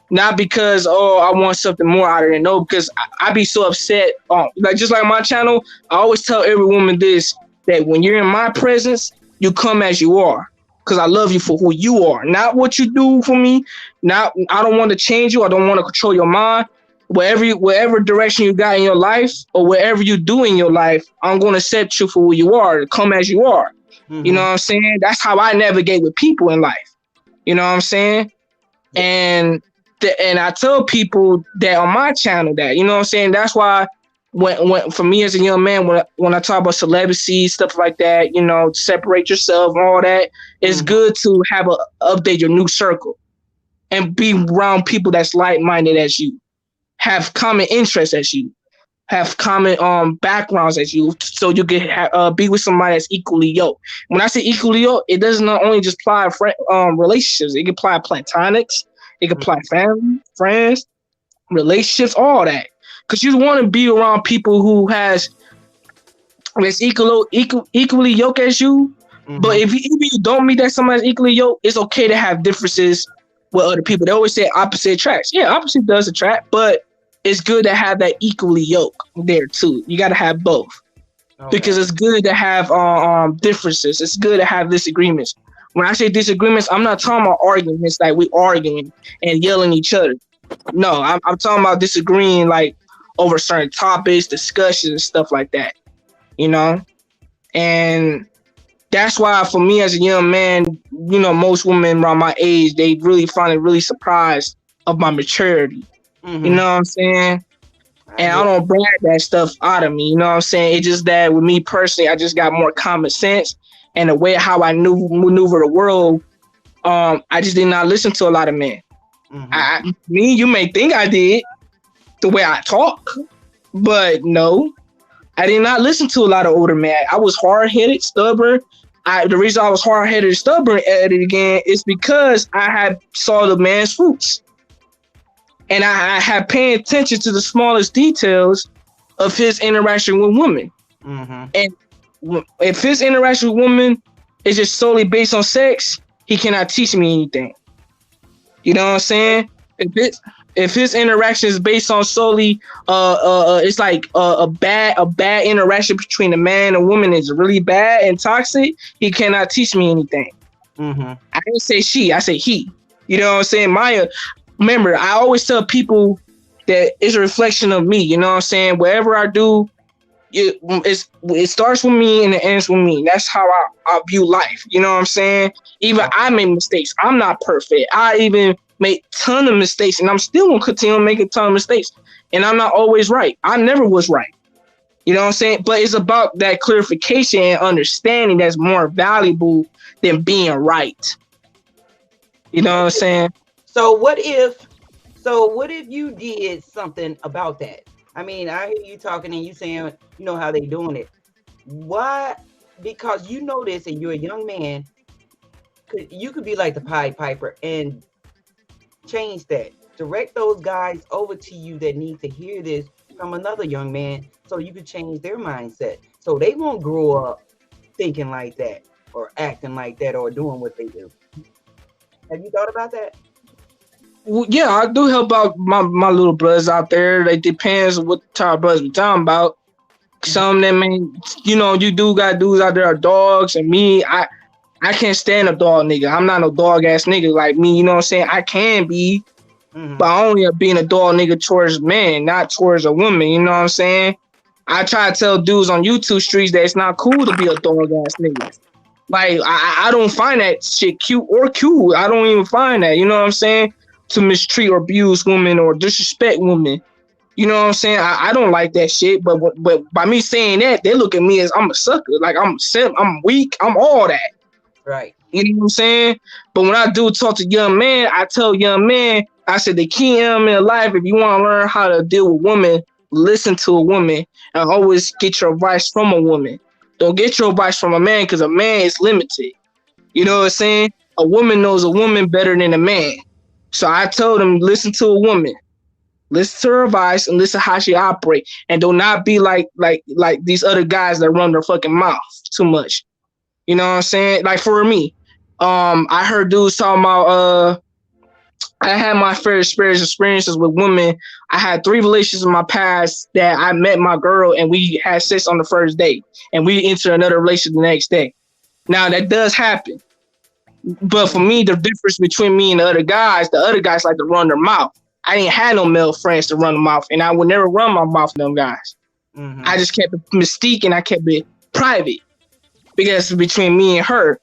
Not because I want something more out of it. No, because I be so upset. Like just like my channel, I always tell every woman this, that when you're in my presence, you come as you are. Because I love you for who you are, not what you do for me. I don't want to change you. I don't want to control your mind. Whatever direction you got in your life or whatever you do in your life, I'm going to accept you for who you are. Come as you are. You know what I'm saying? That's how I navigate with people in life. You know what I'm saying? And I tell people that on my channel that, you know what I'm saying? That's why when for me as a young man, when I talk about celibacy, stuff like that, separate yourself and all that, it's good to update your new circle and be around people that's like-minded as you, have common interests as you, have common backgrounds as you, so you can be with somebody that's equally yoked. When I say equally yoked, it doesn't not only just apply relationships, it can apply platonics, it can apply family, friends, relationships, all that. Because you want to be around people who that's equally yoked as you. But if you don't meet that somebody's equally yoked, it's okay to have differences with other people. They always say opposite attracts. Yeah, opposite does attract, but it's good to have that equally yoke there too. You got to have both. Because it's good to have differences. It's good to have disagreements. When I say disagreements, I'm not talking about arguments like we arguing and yelling at each other. No, I'm talking about disagreeing like over certain topics, discussions, and stuff like that. And that's why for me as a young man, most women around my age, they really find it really surprised of my maturity. You know what I'm saying? And I don't brag that stuff out of me. You know what I'm saying? It's just that with me personally, I just got more common sense and the way how I maneuver the world. I just did not listen to a lot of men. You may think I did the way I talk, but no, I did not listen to a lot of older men. I was hard-headed, stubborn. The reason I was hard-headed and stubborn at it again is because I had saw the man's fruits. And I had paying attention to the smallest details of his interaction with women. And if his interaction with women is just solely based on sex, he cannot teach me anything. You know what I'm saying? If his interaction is based on solely, it's like a bad interaction between a man and a woman is really bad and toxic, he cannot teach me anything. I didn't say she, I said he. You know what I'm saying? Remember, I always tell people that it's a reflection of me. You know what I'm saying? Whatever I do, it starts with me and it ends with me. That's how I view life. You know what I'm saying? Even I make mistakes. I'm not perfect. I even make a ton of mistakes, and I'm still going to continue to make a ton of mistakes. And I'm not always right. I never was right. You know what I'm saying? But it's about that clarification and understanding that's more valuable than being right. You know what I'm saying? So what if you did something about that? I mean, I hear you talking and you saying, how they doing it. Why? Because you know this and you're a young man, you could be like the Pied Piper and change that. Direct those guys over to you that need to hear this from another young man so you could change their mindset. So they won't grow up thinking like that or acting like that or doing what they do. Have you thought about that? Well, yeah, I do help out my little brothers out there. It depends what type of brothers we're talking about. Some of them, you do got dudes out there are dogs, and me, I can't stand a dog nigga. I'm not no dog ass nigga like me. You know what I'm saying? I can be, but I only am being a dog nigga towards men, not towards a woman. You know what I'm saying? I try to tell dudes on YouTube streets that it's not cool to be a dog ass nigga. Like I don't find that shit cute or cool. I don't even find that. You know what I'm saying? To mistreat or abuse women or disrespect women. You know what I'm saying? I don't like that shit, but by me saying that, they look at me as I'm a sucker. Like I'm simp, I'm weak, I'm all that. Right. You know what I'm saying? But when I do talk to young men, I tell young men, I said the key element in life, if you want to learn how to deal with women, listen to a woman and always get your advice from a woman. Don't get your advice from a man because a man is limited. You know what I'm saying? A woman knows a woman better than a man. So I told him, listen to a woman. Listen to her advice and listen how she operate. And do not be like these other guys that run their fucking mouth too much. You know what I'm saying? Like for me, I heard dudes talking about I had my fair experiences with women. I had 3 relationships in my past that I met my girl and we had sex on the first date and we entered another relationship the next day. Now that does happen. But for me, the difference between me and the other guys like to run their mouth. I didn't have no male friends to run the mouth, and I would never run my mouth to them guys. Mm-hmm. I just kept it mystique and I kept it private because between me and her.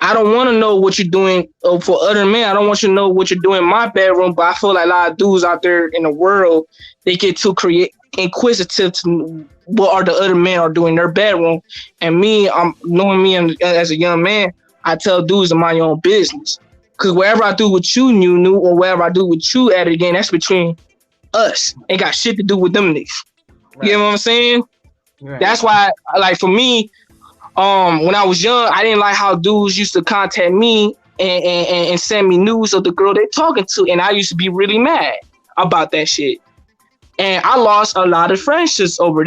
I don't want to know what you're doing for other men. I don't want you to know what you're doing in my bedroom, but I feel like a lot of dudes out there in the world, they get too inquisitive to what are the other men are doing in their bedroom. And me, I'm knowing me as a young man, I tell dudes to mind your own business. Because whatever I do with you, Nunu, or whatever I do with you at it again, that's between us. Ain't got shit to do with them niggas. Right. You know what I'm saying? Right. That's why, like, for me, when I was young, I didn't like how dudes used to contact me and send me news of the girl they're talking to, and I used to be really mad about that shit. And I lost a lot of friendships over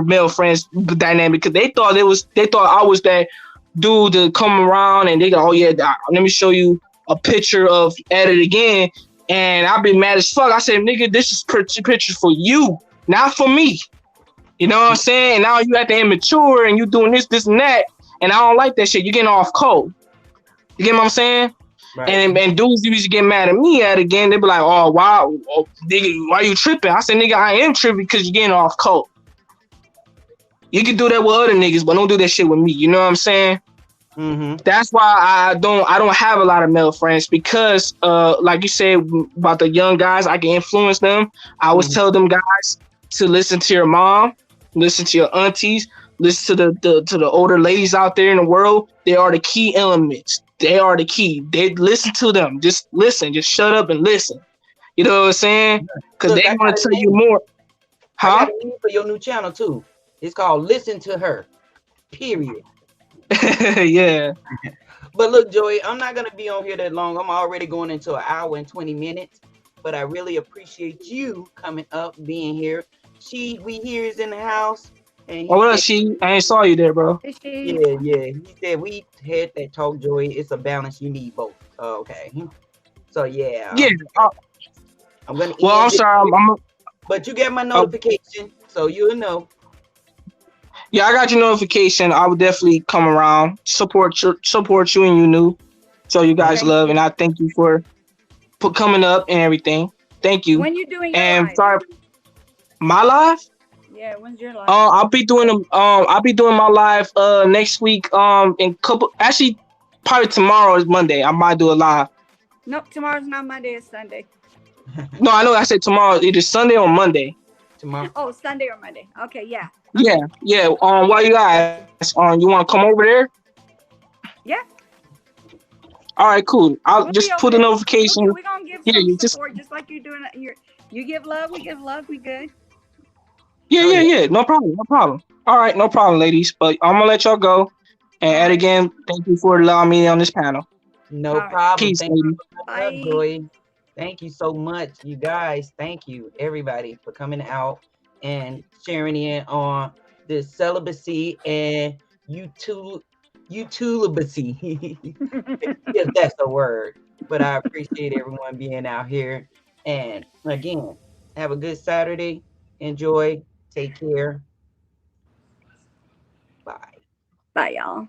male friends dynamic, because they thought I was that dude to come around and they go, oh yeah, let me show you a picture of at it again, and I've been mad as fuck. I said, nigga, this is pictures for you, not for me. You know what I'm saying? And now you at the immature and you doing this and that. And I don't like that shit. You're getting off cold. You get what I'm saying? Right. And dudes used to get mad at me at again. They be like, oh, wow, nigga, why you tripping? I said, nigga, I am tripping because you're getting off cold. You can do that with other niggas, but don't do that shit with me. You know what I'm saying? Mm-hmm. That's why I don't have a lot of male friends, because like you said about the young guys, I can influence them. I always tell them guys to listen to your mom, listen to your aunties, listen to the older ladies out there in the world. They are the key elements. They are the key. They listen to them. Just listen. Just shut up and listen. You know what I'm saying? Because they want to tell you more. I Huh? got a name for your new channel too. It's called Listen to Her. Period. Yeah. But look, Joey, I'm not gonna be on here that long. I'm already going into an hour and 20 minutes. But I really appreciate you coming up, being here. We here is in the house. And Oh, what else, she? I ain't saw you there, bro. yeah. He said we had that talk, Joey. It's a balance. You need both. Okay. So yeah. Yeah. I'm gonna. Well, I'm sorry. But you get my notification, so you'll know. Yeah, I got your notification. I would definitely come around, support you and you knew. Show you guys love, and I thank you for coming up and everything. Thank you. When you doing your and live? sorry, my live? Yeah, when's your live? I'll be doing my live next week. Actually, probably tomorrow is Monday. I might do a live. Nope, tomorrow's not Monday, it's Sunday. No, I know. I said tomorrow, either Sunday or Monday. Tomorrow. Oh, Sunday or Monday. Okay, yeah. Yeah. Why you guys? You want to come over there? Yeah. All right, cool. I'll We'll just put a notification. We're gonna give some support, just like you're doing. You give love, we give love. We good. Yeah. No problem. All right, no problem, ladies. But I'm gonna let y'all go. And again, thank you for allowing me on this panel. No problem. Peace, Thank ladies. you for coming up, Joy. Thank you so much, you guys. Thank you, everybody, for coming out and sharing in on this celibacy and celibacy. If that's a word. But I appreciate everyone being out here. And again, have a good Saturday. Enjoy. Take care. Bye. Bye, y'all.